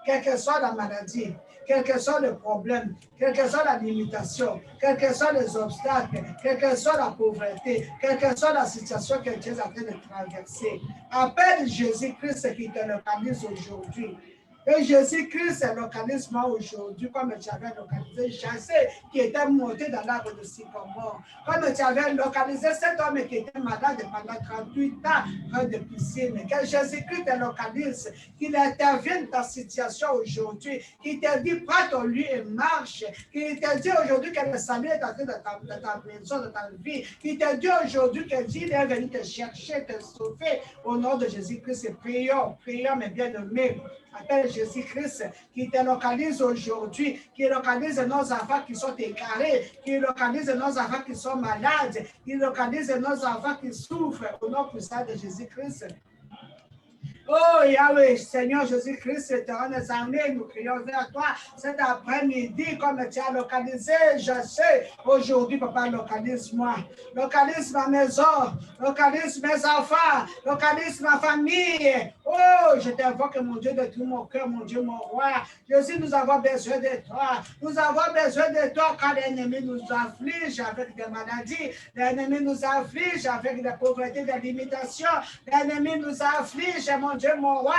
S1: quelle que soit la maladie, quel que soit le problème, quelle que soit la limitation, quels que soient les obstacles, quelle que soit la pauvreté, quelle que soit la situation que tu es en train de traverser. Appelle Jésus-Christ qui te localise aujourd'hui. Et Jésus-Christ localise moi aujourd'hui, comme tu avais localisé Chassé, qui était monté dans l'arbre de sycomore. Comme tu avais localisé cet homme qui était malade pendant 38 ans, près de piscine. Que Jésus-Christ te localise, qu'il intervienne dans ta situation aujourd'hui, qu'il te dit, prends ton lit et marche, qu'il te dit aujourd'hui que le salut est entré dans ta maison, dans ta vie, qu'il te dit aujourd'hui que Dieu est venu te chercher, te sauver. Au nom de Jésus-Christ, prions, mes bien-aimés. Appelle Jésus-Christ qui te localise aujourd'hui, qui localise nos enfants qui sont égarés, qui localise nos enfants qui sont malades, qui localise nos enfants qui souffrent. Au nom puissant de Jésus-Christ. Oh Yahweh, Seigneur Jésus-Christ, éternel armées, nous crions vers toi cet après-midi comme tu as localisé, je sais, aujourd'hui, papa, localise-moi, localise ma maison, localise mes enfants, localise ma famille. Oh, je t'invoque, mon Dieu, de tout mon cœur, mon Dieu, mon roi. Jésus, nous avons besoin de toi. Nous avons besoin de toi quand l'ennemi nous afflige avec des maladies, l'ennemi nous afflige avec des pauvretés, des limitations, l'ennemi nous afflige, mon Dieu, mon roi,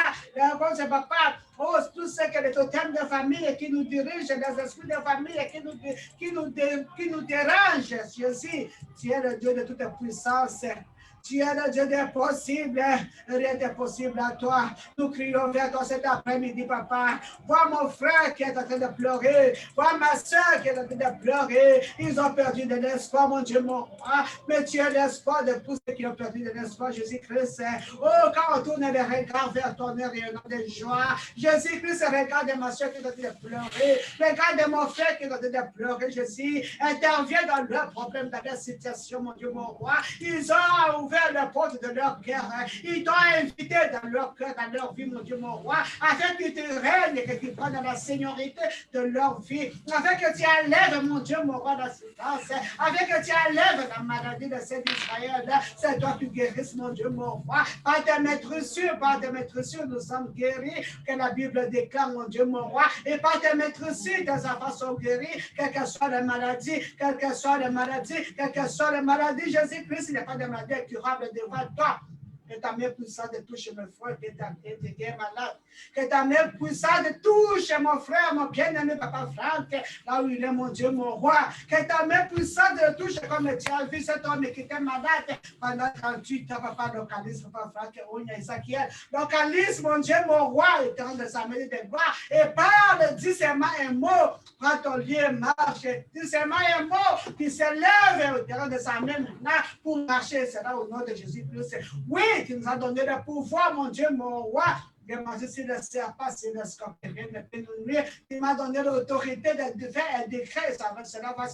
S1: c'est papa. Oh, tout ce que les totems de famille qui nous dirigent, les esprits de famille qui nous dérangent. Jésus, tu es le Dieu de toute puissance. Tu es le Dieu des possibles, rien n'est possible à toi. Nous crions vers toi cet après-midi, papa. Vois mon frère qui est en train de pleurer. Vois ma soeur qui est en train de pleurer. Ils ont perdu de l'espoir, mon Dieu, mon roi. Mais tu es l'espoir de tous ceux qui ont perdu de l'espoir, Jésus-Christ. Oh, quand on tourne les regards vers ton rayonnant de joie, Jésus-Christ, regarde ma soeur qui est en train de pleurer. Regarde mon frère qui est en train de pleurer, Jésus. Interviens dans leurs problèmes, dans leur situation, mon Dieu, mon roi. Ils ont ouvert la porte de leur cœur. Ils t'ont invité dans leur cœur, dans leur vie, mon Dieu, mon roi, afin que tu règnes et que tu prennes la seigneurie de leur vie, afin que tu enlèves, mon Dieu, mon roi, la souffrance, afin que tu enlèves la maladie de cet Israël. C'est toi qui guérisses, mon Dieu, mon roi. Par tes maîtres nous sommes guéris, que la Bible déclare, mon Dieu, mon roi. Et par tes maîtres tes enfants sont guéris, quelle que soit la maladie, quelle que soit la maladie, quelle que soit la maladie. Jésus-Christ, il n'y a pas de maladie incurable devant toi. Que ta main puissante touche mon frère qui est malade. Que ta main puissante touche mon frère, mon bien-aimé Papa Franck, là où il est, mon Dieu, mon roi. Que ta main puissante touche comme tu as vu cet homme qui était malade pendant 38 ans, Papa, localise, Papa Franck, Onya, Esakiel. Localise, mon Dieu, mon roi, éternel de sa mêlée de gloire. Et parle, dis seulement un mot. Prends ton lieu et marche. Dis seulement un mot qui s'élève, éternel de sa main maintenant pour marcher. C'est là au nom de Jésus-Christ. Oui, tu nous as donné le pouvoir, mon Dieu, mon roi, de manger sur le serpent, sur le scorpion, ne peut nous nuire. Tu m'as donné l'autorité de faire un décret, cela va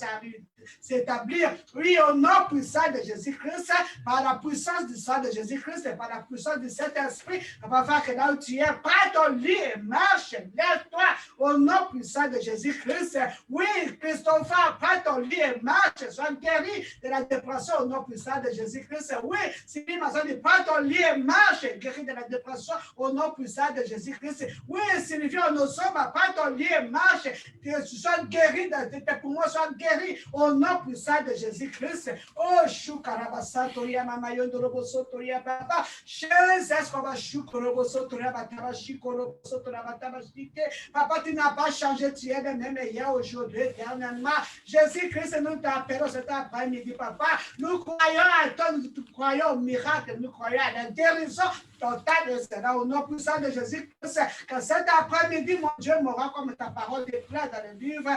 S1: s'établir. Oui, au nom puissant de Jésus-Christ, par la puissance du sang de Jésus-Christ et par la puissance du Saint-Esprit, on va faire que là où tu es, prends ton lit et marche, lève-toi, au nom puissant de Jésus-Christ. Oui, Christopher, prends ton lit et marche, sois guéri de la dépression au nom puissant de Jésus-Christ. Oui, Sylvie m'a dit, prends ton lit et marche, guéri de la dépression au nom puissant de Jésus-Christ. Oui, Sylvie, nous sommes, prends ton lit et marche, que tu sois guéri, tes poumons soient guéris au nom puissant de Jésus-Christ. Oh, Shukarabasa, Toria, Mamayondo, Roboso, Toria, Papa, Jesus, Papa, Shukoroboso, Toria, Bataba, Shikoroboso, Toria, Bataba, Shike. Papa, tu n'as pas changé, tu es le même hier, aujourd'hui, éternellement. Jésus-Christ, nous t'appelons cet après-midi, Papa. Nous croyons à toi, nous croyons au miracle, nous croyons à la guérison totale de cela au nom puissant de Jésus-Christ. Que cet après-midi, mon Dieu, m'aura comme ta parole déclare dans le livre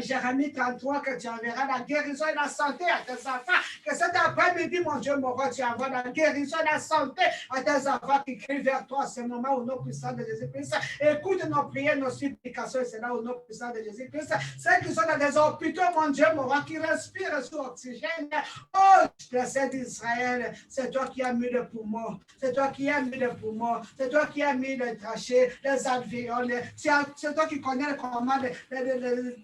S1: Jérémie 33, que tu enverras la guérison et la santé à tes enfants. Que cet après-midi, mon Dieu, mon roi, tu envoies la guérison et la santé à tes enfants qui crient vers toi à ce moment au nom puissant de Jésus-Christ. Écoute nos prières, nos supplications, et c'est là au nom puissant de Jésus-Christ. Ceux qui sont dans des hôpitaux, mon Dieu, mon roi, qui respirent sous oxygène. Oh, blessé d'Israël, c'est toi qui as mis le poumon. C'est toi qui as mis le poumon. C'est toi qui as mis le trachée, les alvéoles. C'est toi qui connais comment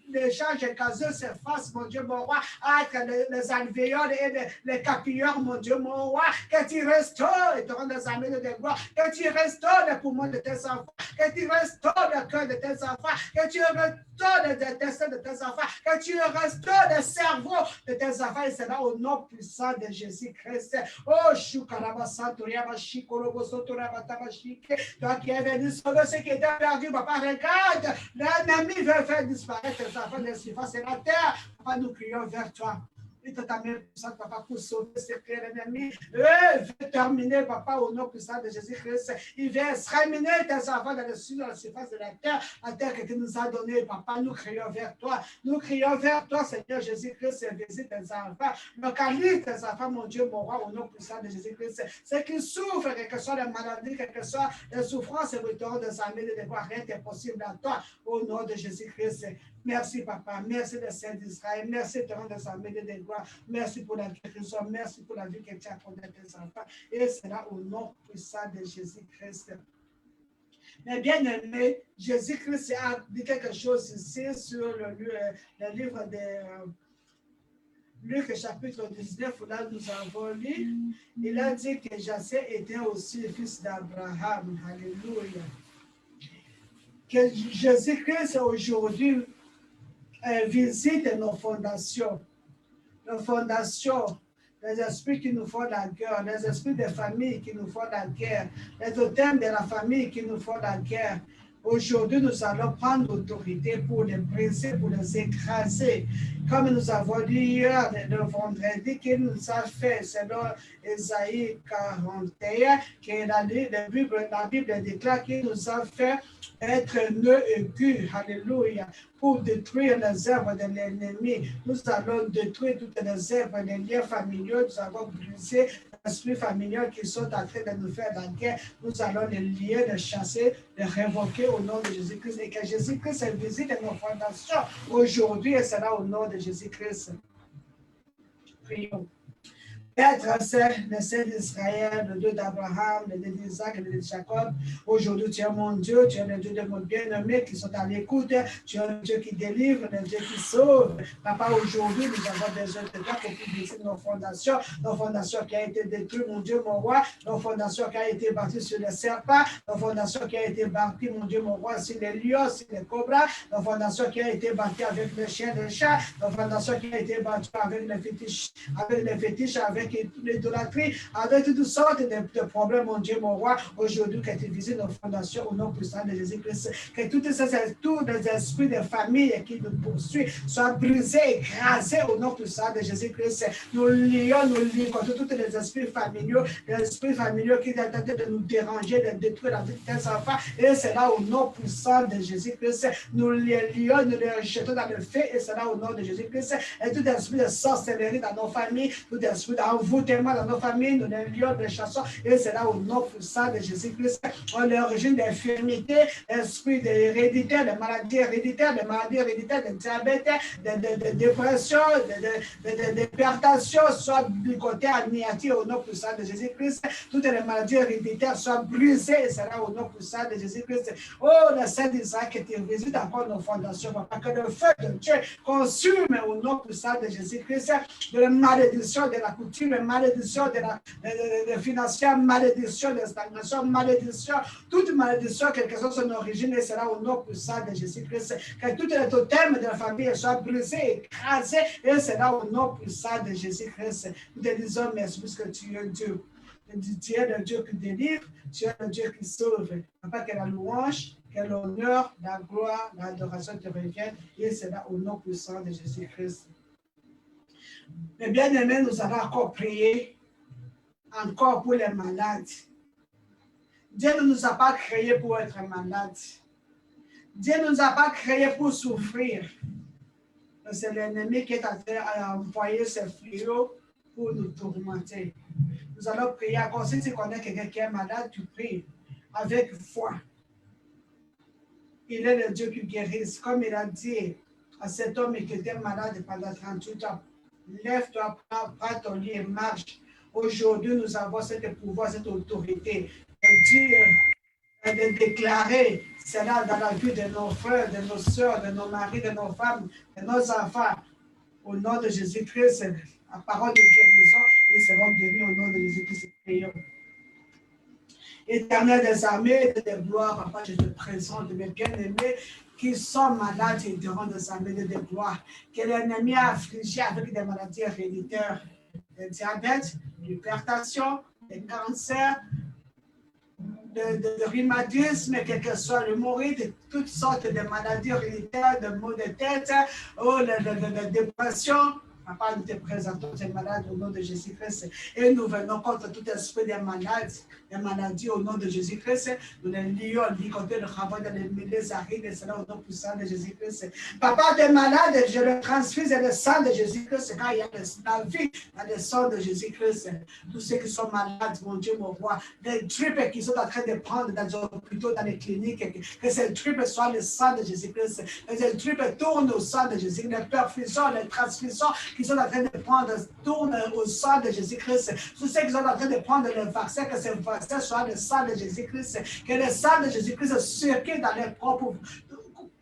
S1: les change et qu'Azur s'efface, mon Dieu, mon roi, entre les alvéoles et les capilleurs, mon Dieu, mon roi, que tu restaures et te rends des armées de gloire, que tu restaures les poumons de tes enfants, que tu restaures le cœur de tes enfants, que tu restaures les intestins de tes enfants, que tu restaures le cerveau de tes enfants, et c'est là au nom puissant de Jésus-Christ. Oh, toi qui es venu sauver ceux qui étaient perdus, papa, regarde, l'ennemi veut faire disparaître tes enfants de surface et la terre. Papa, nous crions vers toi. Et ta main puissante, papa, pour sauver ce que l'ennemi veut terminer, papa, au nom puissant de Jésus-Christ. Il veut exterminer tes enfants dans la surface de la terre que tu nous as donnée, papa. Nous crions vers toi. Nous crions vers toi, Seigneur Jésus-Christ, et visite tes enfants. Localise tes enfants, mon Dieu, mon roi, au nom puissant de Jésus-Christ. Ceux qui souffrent, quelles que soient les maladies, quelles que soient les souffrances et le temps des armées de devoir, rien n'est possible à toi, au nom de Jésus-Christ. Merci, papa. Merci, le Saint d'Israël. Merci, Terrain des armées de gloire. Merci pour la guérison. Merci pour la vie que tu as accordée à tes enfants. Et c'est là au nom puissant de Jésus-Christ. Mais bien aimé, Jésus-Christ a dit quelque chose ici sur le livre de Luc chapitre 19, là nous avons lu. Il a dit que Jacques était aussi le fils d'Abraham. Alléluia. Que Jésus-Christ aujourd'hui visite nos fondations, les esprits qui nous font la guerre, les esprits des familles qui nous font la guerre, les totems de la famille qui nous font la guerre. Aujourd'hui, nous allons prendre l'autorité pour les briser, pour les écraser. Comme nous avons dit hier, le vendredi, qu'il nous a fait, selon Ésaïe 41, que la Bible déclare qu'il nous a fait être nœud aigu, alléluia, pour détruire les œuvres de l'ennemi. Nous allons détruire toutes les œuvres, les liens familiaux, nous allons briser les esprits familiaux qui sont en train de nous faire la guerre. Nous allons les lier, les chasser, les révoquer au nom de Jésus-Christ. Et que Jésus-Christ visite nos fondations aujourd'hui, et c'est là au nom de Jésus-Christ. Prions. Père Saint, le Saint d'Israël, le Dieu d'Abraham, le Dieu d'Isaac, le Dieu de Jacob. Aujourd'hui, tu es mon Dieu, tu es le Dieu de mon bien-aimé qui sont à l'écoute. Tu es le Dieu qui délivre, le Dieu qui sauve. Papa, aujourd'hui, nous avons besoin de toi pour publier nos fondations qui ont été détruites, mon Dieu, mon roi, nos fondations qui ont été bâties sur les serpents, nos fondations qui ont été bâties, mon Dieu, mon roi, sur les lions, sur les cobras, nos fondations qui ont été bâties avec les chiens, les chats, nos fondations qui ont été bâties avec les fétiches, avec l'idolâtrie, avec toutes sortes de problèmes, mon Dieu, mon roi. Aujourd'hui, que tu visites nos fondations au nom puissant de Jésus-Christ. Que tous les esprits de famille qui nous poursuivent soient brisés, écrasés au nom puissant de Jésus-Christ. Nous lions contre tous les esprits familiaux qui tentent de nous déranger, de détruire la vie de tes enfants. Et c'est là au nom puissant de Jésus-Christ. Nous les lions, nous les rejetons dans le feu. Et c'est là au nom de Jésus-Christ. Et tout esprit de sorcellerie dans nos familles, tout esprit d'envoûtement dans nos familles, nous les lions, les chassons. Et c'est là au nom puissant de Jésus-Christ. On est l'origine d'infirmité, esprit d'héréditaire, de maladies héréditaires, de diabète, de dépression, de hypertension, soit du côté anéanti au nom puissant de Jésus-Christ. Toutes les maladies héréditaires soient brisées, et c'est là au nom puissant de Jésus-Christ. Oh, le Saint d'Israël, que tu visites encore nos fondations, papa, que le feu de Dieu consume au nom puissant de Jésus-Christ, de la malédiction de la coutume, malédiction de financière, malédiction de stagnation, malédiction, toute malédiction, quelle que soit son origine, et c'est là au nom puissant de Jésus-Christ, que tous les totems de la famille soient brisés, écrasés, et c'est là au nom puissant de Jésus-Christ. Nous te disons merci parce que tu es Dieu. Tu es le Dieu qui délivre, tu es le Dieu qui sauve. Papa, que la louange, que l'honneur, la gloire, l'adoration te reviennent, et c'est là au nom puissant de Jésus-Christ. Mais bien aimé, nous allons encore prier, encore pour les malades. Dieu ne nous a pas créés pour être malades. Dieu ne nous a pas créés pour souffrir. C'est l'ennemi qui est en train d'envoyer ses fléaux pour nous tourmenter. Nous allons prier encore. Si tu connais quelqu'un qui est malade, tu pries avec foi. Il est le Dieu qui guérit. Comme il a dit à cet homme qui était malade pendant 38 ans, lève-toi, prends ton lit et marche. Aujourd'hui, nous avons ce pouvoir, cette autorité de dire de déclarer cela dans la vie de nos frères, de nos sœurs, de nos maris, de nos femmes, de nos enfants. Au nom de Jésus-Christ, la parole de guérison, ils seront guéris au nom de Jésus-Christ. Prions. Éternel des armées, de gloire, papa, je te présente mes bien-aimés qui sont malades et durant des armées de gloire, que l'ennemi a affligé avec des maladies héréditaires, le diabète, l'hypertension, le cancer, de rhumatisme, quel que soit le mourir, toutes sortes de maladies héréditaires, de maux de tête, de dépression. Papa, nous te présentons ces malades au nom de Jésus-Christ et nous venons contre tout esprit des maladies au nom de Jésus-Christ. Nous les lions, contre le travail de les arides, et cela au nom puissant de Jésus-Christ. Papa, des malades, je le transfuse et le sang de Jésus-Christ, car il y a la vie dans le sang de Jésus-Christ. Tous ceux qui sont malades, mon Dieu, mon roi, des tripes qui sont en train de prendre dans les hôpitaux, dans les cliniques, que ces tripes soient le sang de Jésus-Christ, que ces tripes tournent au sang de Jésus-Christ, les perfusions, les transfusions qui sont en train de prendre, tournent au sang de Jésus-Christ. Tous ceux qui sont en train de prendre le vaccin, que ce vaccin soit le sang de Jésus-Christ, que le sang de Jésus-Christ circule dans les propres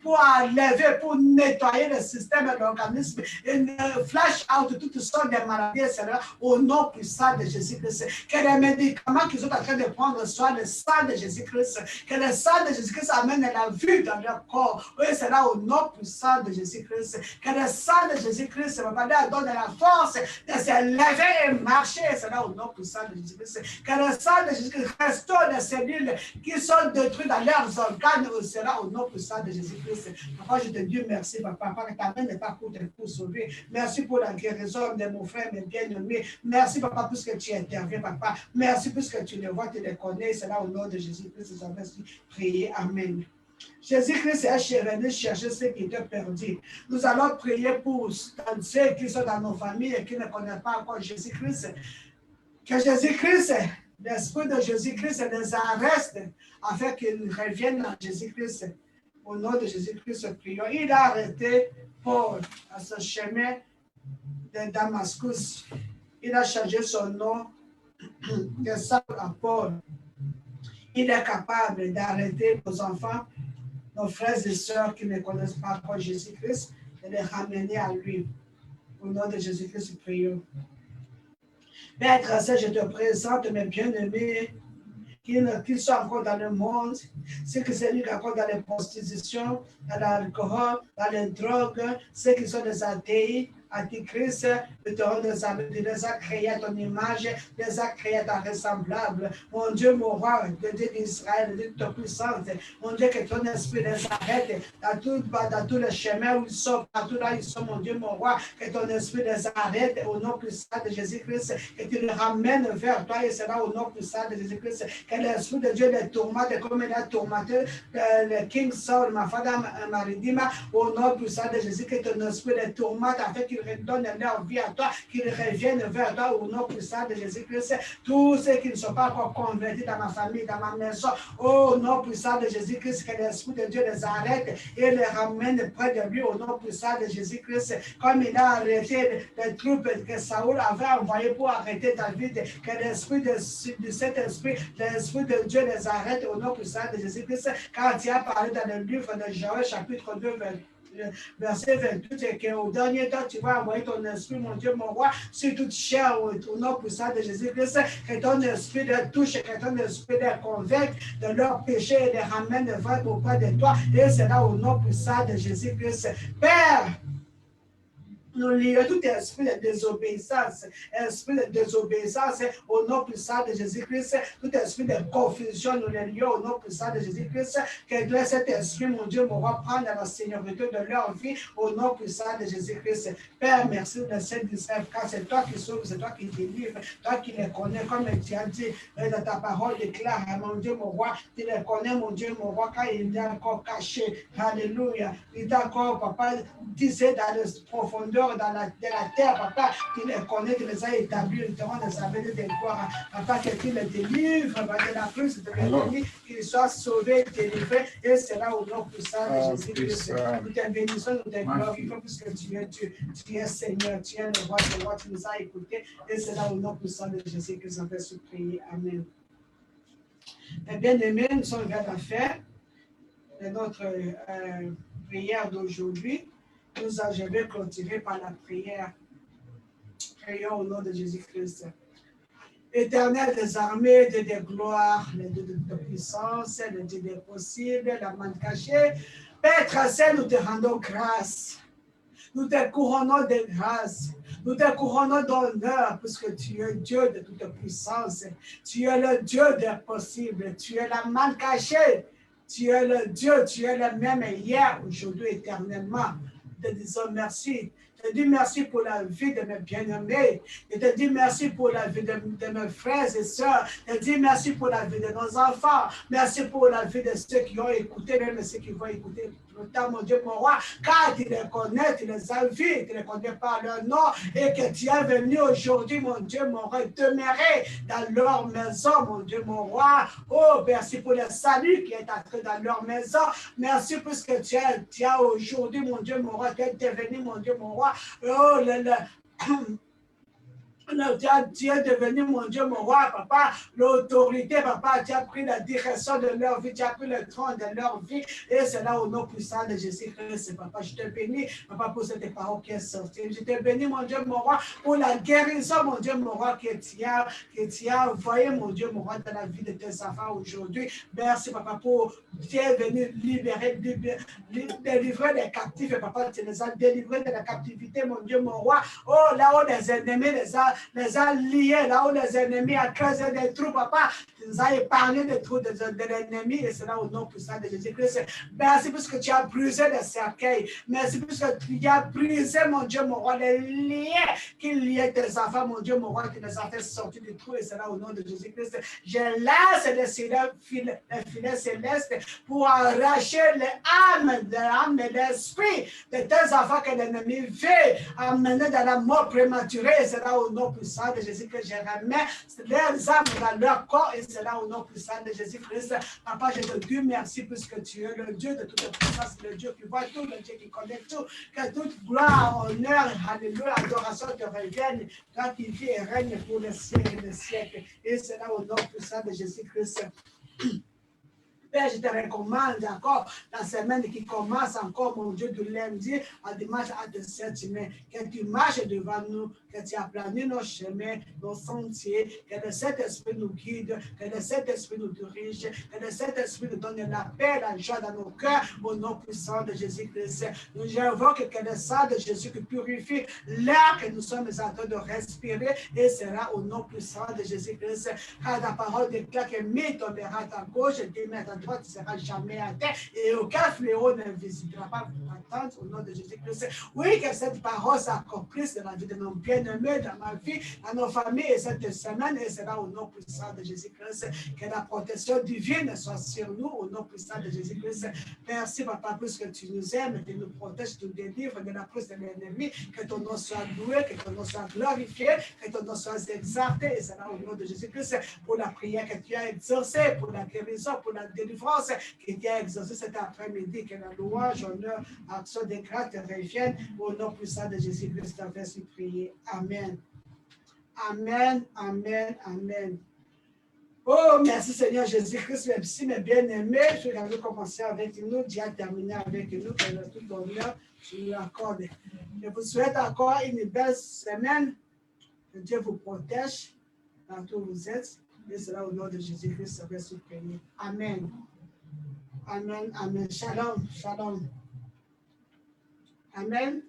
S1: pour enlever, pour nettoyer le système de l'organisme et flash out toutes sortes de maladies, Seigneur, au nom puissant de Jésus-Christ. Que les médicaments qu'ils sont en train de prendre soient le sang de Jésus-Christ. Que le sang de Jésus-Christ amène la vie dans leur corps. Oui, c'est là au nom puissant de Jésus-Christ. Que le sang de Jésus-Christ donne la force de se lever et marcher. C'est là au nom puissant de Jésus-Christ. Que le sang de Jésus-Christ restaure les cellules qui sont détruites dans leurs organes. C'est là au nom puissant de Jésus-Christ. Papa, je te dis merci, papa, que ta main n'est pas courte pour sauver. Merci pour la guérison de mon frère, mes bien-aimés. Merci, papa, puisque tu interviens, papa. Merci, puisque tu les vois, tu les connais. C'est là au nom de Jésus-Christ, nous avons prié. Amen. Jésus-Christ est venu chercher ceux qui étaient perdus. Nous allons prier pour ceux qui sont dans nos familles et qui ne connaissent pas encore Jésus-Christ. Que Jésus-Christ, l'Esprit de Jésus-Christ les arrête afin qu'ils reviennent à Jésus-Christ. Au nom de Jésus-Christ, prions. Il a arrêté Paul à ce chemin de Damascus. Il a changé son nom de Saul à Paul. Il est capable d'arrêter nos enfants, nos frères et sœurs qui ne connaissent pas encore Jésus-Christ, de les ramener à lui. Au nom de Jésus-Christ, prions. Père grâce, je te présente mes bien-aimés qui sont encore dans le monde, ceux qui sont encore dans les prostitutions, dans l'alcool, dans les drogues, ceux qui sont des athées, Antichrist, de les a créés à ton image, les a créés à ta ressemblable. Mon Dieu, mon roi, le Dieu d'Israël, le Dieu de puissance, mon Dieu, que ton esprit les arrête dans tous les chemins où ils sont, partout là ils sont, mon Dieu, mon roi, que ton esprit les arrête au nom puissant de Jésus-Christ, que tu les ramènes vers toi et c'est là au nom puissant de Jésus-Christ, que l'esprit de Dieu les tourmente comme il a tourmenté le King Saul, ma femme Maridima, au nom puissant de Jésus, que ton esprit les tourmente afin qu'ils redonnent leur vie à toi, qu'ils reviennent vers toi au nom puissant de Jésus-Christ. Tous ceux qui ne sont pas encore convertis dans ma famille, dans ma maison, au nom puissant de Jésus-Christ, que l'Esprit de Dieu les arrête et les ramène près de lui au nom puissant de Jésus-Christ. Comme il a arrêté les troupes que Saoul avait envoyées pour arrêter David, que l'Esprit de cet esprit, l'Esprit de Dieu les arrête au nom puissant de Jésus-Christ. Quand il a parlé dans le livre de Joël, chapitre 2, verset 28, et qu'au dernier temps, tu vas envoyer ton esprit, mon Dieu, mon roi, sur toute chair, au nom puissant de Jésus-Christ, que ton esprit les touche, que ton esprit les convainc de leurs péchés et les ramène vers auprès de toi. Et c'est là au nom puissant de Jésus-Christ. Père, nous lions tout esprit de désobéissance, au nom puissant de Jésus-Christ, tout esprit de confusion, nous les lions au nom puissant de Jésus-Christ, que cet esprit, mon Dieu, mon roi, prendre la seigneurie de leur vie, au nom puissant de Jésus-Christ. Père, merci de Saint d'Israël, car c'est toi qui sauves, c'est toi qui délivres, toi qui les connais, comme tu as dit dans ta parole, déclare, mon Dieu, mon roi, tu les connais, mon Dieu, mon roi, car il est encore caché. Alléluia. Il est encore, papa, disait dans les profondeurs, de la terre, papa, tu les connais, tu les as établis, tu les as venus de gloire, papa, que tu les délivres, de la cruz de l'ennemi, qu'ils soient sauvés, délivrés, et c'est là au nom puissant de Jésus-Christ. Nous te bénissons, nous te glorifions, puisque tu es Dieu, tu es Seigneur, tu es le roi des rois, tu nous as écoutés, et c'est là au nom puissant de Jésus-Christ, on peut se prier. Amen. Mes bien-aimés, nous sommes à la fin de notre prière d'aujourd'hui. Je vais clôturer par la prière. Prions au nom de Jésus-Christ. Éternel des armées, Dieu des gloires, le Dieu de puissance, le Dieu des possibles, la main cachée. Père Tracé, nous te rendons grâce. Nous te couronnons de grâce. Nous te couronnons d'honneur, puisque tu es Dieu de toute puissance. Tu es le Dieu des possibles. Tu es la main cachée. Tu es le Dieu, tu es le même hier, aujourd'hui, éternellement. Nous te disons merci. Je te dis merci pour la vie de mes bien-aimés. Je te dis merci pour la vie de mes frères et sœurs. Je te dis merci pour la vie de nos enfants. Merci pour la vie de ceux qui ont écouté, même ceux qui vont écouter. Mon Dieu, mon roi, car tu les connais, tu les as vus, tu les connais par leur nom, et que tu es venu aujourd'hui, mon Dieu, mon roi, demeurer dans leur maison, mon Dieu, mon roi. Oh, merci pour le salut qui est entré dans leur maison. Merci pour ce que tu as aujourd'hui, mon Dieu, mon roi, tu es devenu, mon Dieu, mon roi. Oh, tu es devenu, mon Dieu, mon roi, papa, l'autorité, papa, tu as pris la direction de leur vie, tu as pris le trône de leur vie, et c'est là au nom puissant de Jésus-Christ, papa, je te bénis, papa, pour cette parole qui est sortie, je te bénis, mon Dieu, mon roi, pour la guérison, mon Dieu, mon roi, que tu as envoyé, mon Dieu, mon roi, dans la vie de tes enfants aujourd'hui. Merci, papa, pour tu es venu délivrer les captifs, et papa, tu les as délivrés de la captivité, mon Dieu, mon roi. Oh, là où les ennemis les a liés, là où les ennemis ont creusé des trous, papa, tu nous as épargné des trous de l'ennemi, et c'est là au nom puissant de Jésus-Christ. Merci parce que tu as brisé les cercueils. Merci parce que tu as brisé, mon Dieu, mon roi, les liens qui liaient tes enfants, mon Dieu, mon roi, qui les a fait sortir du trou, et c'est là au nom de Jésus-Christ. Je laisse les filets célestes pour arracher l'âme et l'esprit de tes enfants que l'ennemi veut amener dans la mort prématurée, et c'est là au nom puissant de Jésus que je remets leurs âmes dans leur corps, et c'est là au nom puissant de Jésus-Christ. Papa, je te dis merci puisque tu es le Dieu de toute puissance, le Dieu qui voit tout, le Dieu qui connaît tout, que toute gloire, honneur, alléluia, adoration te revienne, toi qui vis et règne pour les siècles et les siècles, et c'est là au nom puissant de Jésus-Christ. Père, je te recommande encore la semaine qui commence encore, mon Dieu, de lundi à dimanche à 17h. Que tu marches devant nous, que tu aplanis nos chemins, nos sentiers, que le Saint-Esprit nous guide, que le Saint-Esprit nous dirige, que le Saint-Esprit nous donne la paix, la joie dans nos cœurs, au nom puissant de Jésus-Christ. Nous invoquons que le sang de Jésus qui purifie l'air que nous sommes en train de respirer, et sera au nom puissant de Jésus-Christ. Car ta parole déclare que mi tombera à ta gauche, et demi à ta droite, tu ne seras jamais à terre, et aucun fléau ne visitera pas ta tente, au nom de Jésus-Christ. Oui, que cette parole s'accomplisse dans la vie de nos bien-aimés, dans ma vie, dans nos familles, et cette semaine, et sera au nom puissant de Jésus-Christ. Que la protection divine soit sur nous, au nom puissant de Jésus-Christ. Merci, papa, plus que tu nous aimes, que tu nous protèges, tu nous délivres de la prise de l'ennemi, que ton nom soit loué, que ton nom soit glorifié, que ton nom soit exalté, et sera au nom de Jésus-Christ, pour la prière que tu as exaucée, pour la guérison, pour la délivrance que tu as exaucée cet après-midi, que la louange, honneur, action de grâce te revienne, au nom puissant de Jésus-Christ, en fait, prier. Amen. Amen, amen, amen. Oh, merci Seigneur Jésus-Christ, merci mes bien-aimés. Je vais commencer avec nous, Dieu a terminé avec nous, que tout l'honneur, je lui accorde. Je vous souhaite encore une belle semaine. Que Dieu vous protège partout où vous êtes. Et cela au nom de Jésus-Christ, ça va se prier. Amen. Amen, amen. Shalom, shalom. Amen.